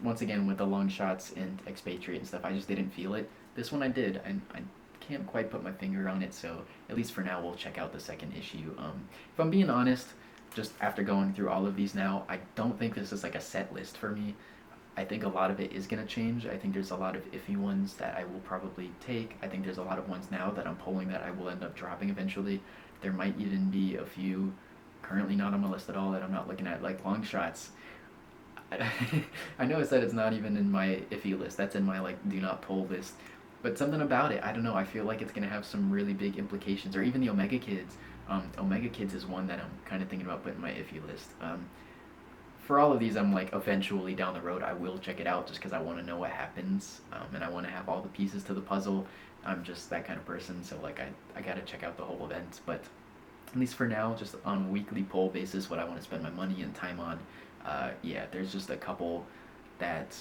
once again, with the Longshots and Expatriate and stuff, I just didn't feel it. This one I did, and I can't quite put my finger on it, so at least for now we'll check out the second issue. If I'm being honest, just after going through all of these now, I don't think this is like a set list for me. I think a lot of it is going to change. I think there's a lot of iffy ones that I will probably take. I think there's a lot of ones now that I'm pulling that I will end up dropping eventually. There might even be a few currently not on my list at all that I'm not looking at, like Longshots. I know I said it's not even in my iffy list. That's in my like do not pull list. But something about it, I don't know. I feel like it's gonna have some really big implications. Or even the Omega Kids. Omega Kids is one that I'm kind of thinking about putting in my iffy list. For all of these, I'm like eventually down the road I will check it out, just because I want to know what happens, and I want to have all the pieces to the puzzle. I'm just that kind of person, so like I gotta check out the whole event. But at least for now, just on a weekly poll basis, what I want to spend my money and time on. Yeah, there's just a couple that,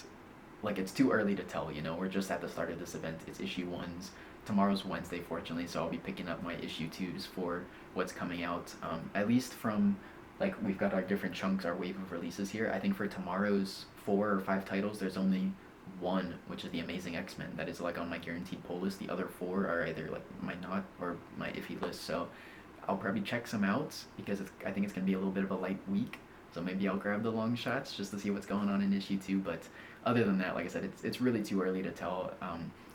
like, it's too early to tell, you know, we're just at the start of this event. It's issue 1s. Tomorrow's Wednesday, fortunately, so I'll be picking up my issue 2s for what's coming out, at least from, like, we've got our different chunks, our wave of releases here. I think for tomorrow's 4 or 5 titles, there's only one, which is the Amazing X-Men, that is, like, on my guaranteed pull list. The other 4 are either, like, my not or my iffy list, so I'll probably check some out, because I think it's going to be a little bit of a light week. So maybe I'll grab the Longshots just to see what's going on in issue 2. But other than that, like I said, it's really too early to tell.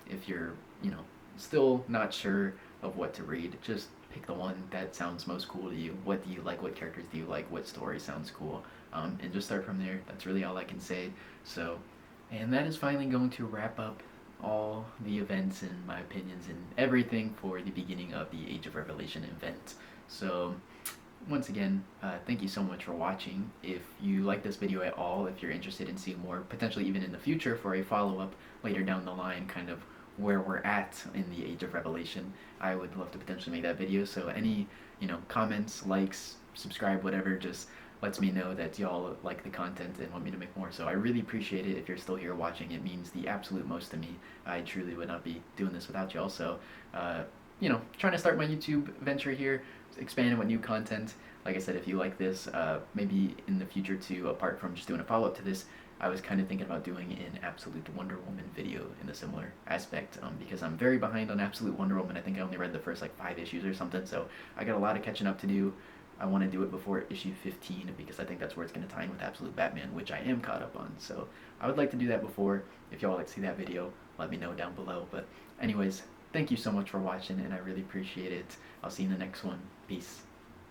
If you're, you know, still not sure of what to read, just pick the one that sounds most cool to you. What do you like? What characters do you like? What story sounds cool? And just start from there. That's really all I can say. So, and that is finally going to wrap up all the events and my opinions and everything for the beginning of the Age of Revelation event. So once again, thank you so much for watching. If you like this video at all, if you're interested in seeing more, potentially even in the future for a follow-up later down the line, kind of where we're at in the Age of Revelation, I would love to potentially make that video. So any, you know, comments, likes, subscribe, whatever, just lets me know that y'all like the content and want me to make more. So I really appreciate it. If you're still here watching, it means the absolute most to me. I truly would not be doing this without y'all. So, you know, trying to start my YouTube venture here, expanding with new content. Like I said, if you like this, maybe in the future too, apart from just doing a follow-up to this, I was kind of thinking about doing an Absolute Wonder Woman video in a similar aspect, because I'm very behind on Absolute Wonder Woman. I think I only read the first like 5 issues or something, so I got a lot of catching up to do. I want to do it before issue 15, because I think that's where it's going to tie in with Absolute Batman, which I am caught up on. So I would like to do that before. If y'all like to see that video, let me know down below. But anyways, thank you so much for watching, and I really appreciate it. I'll see you in the next one. Peace.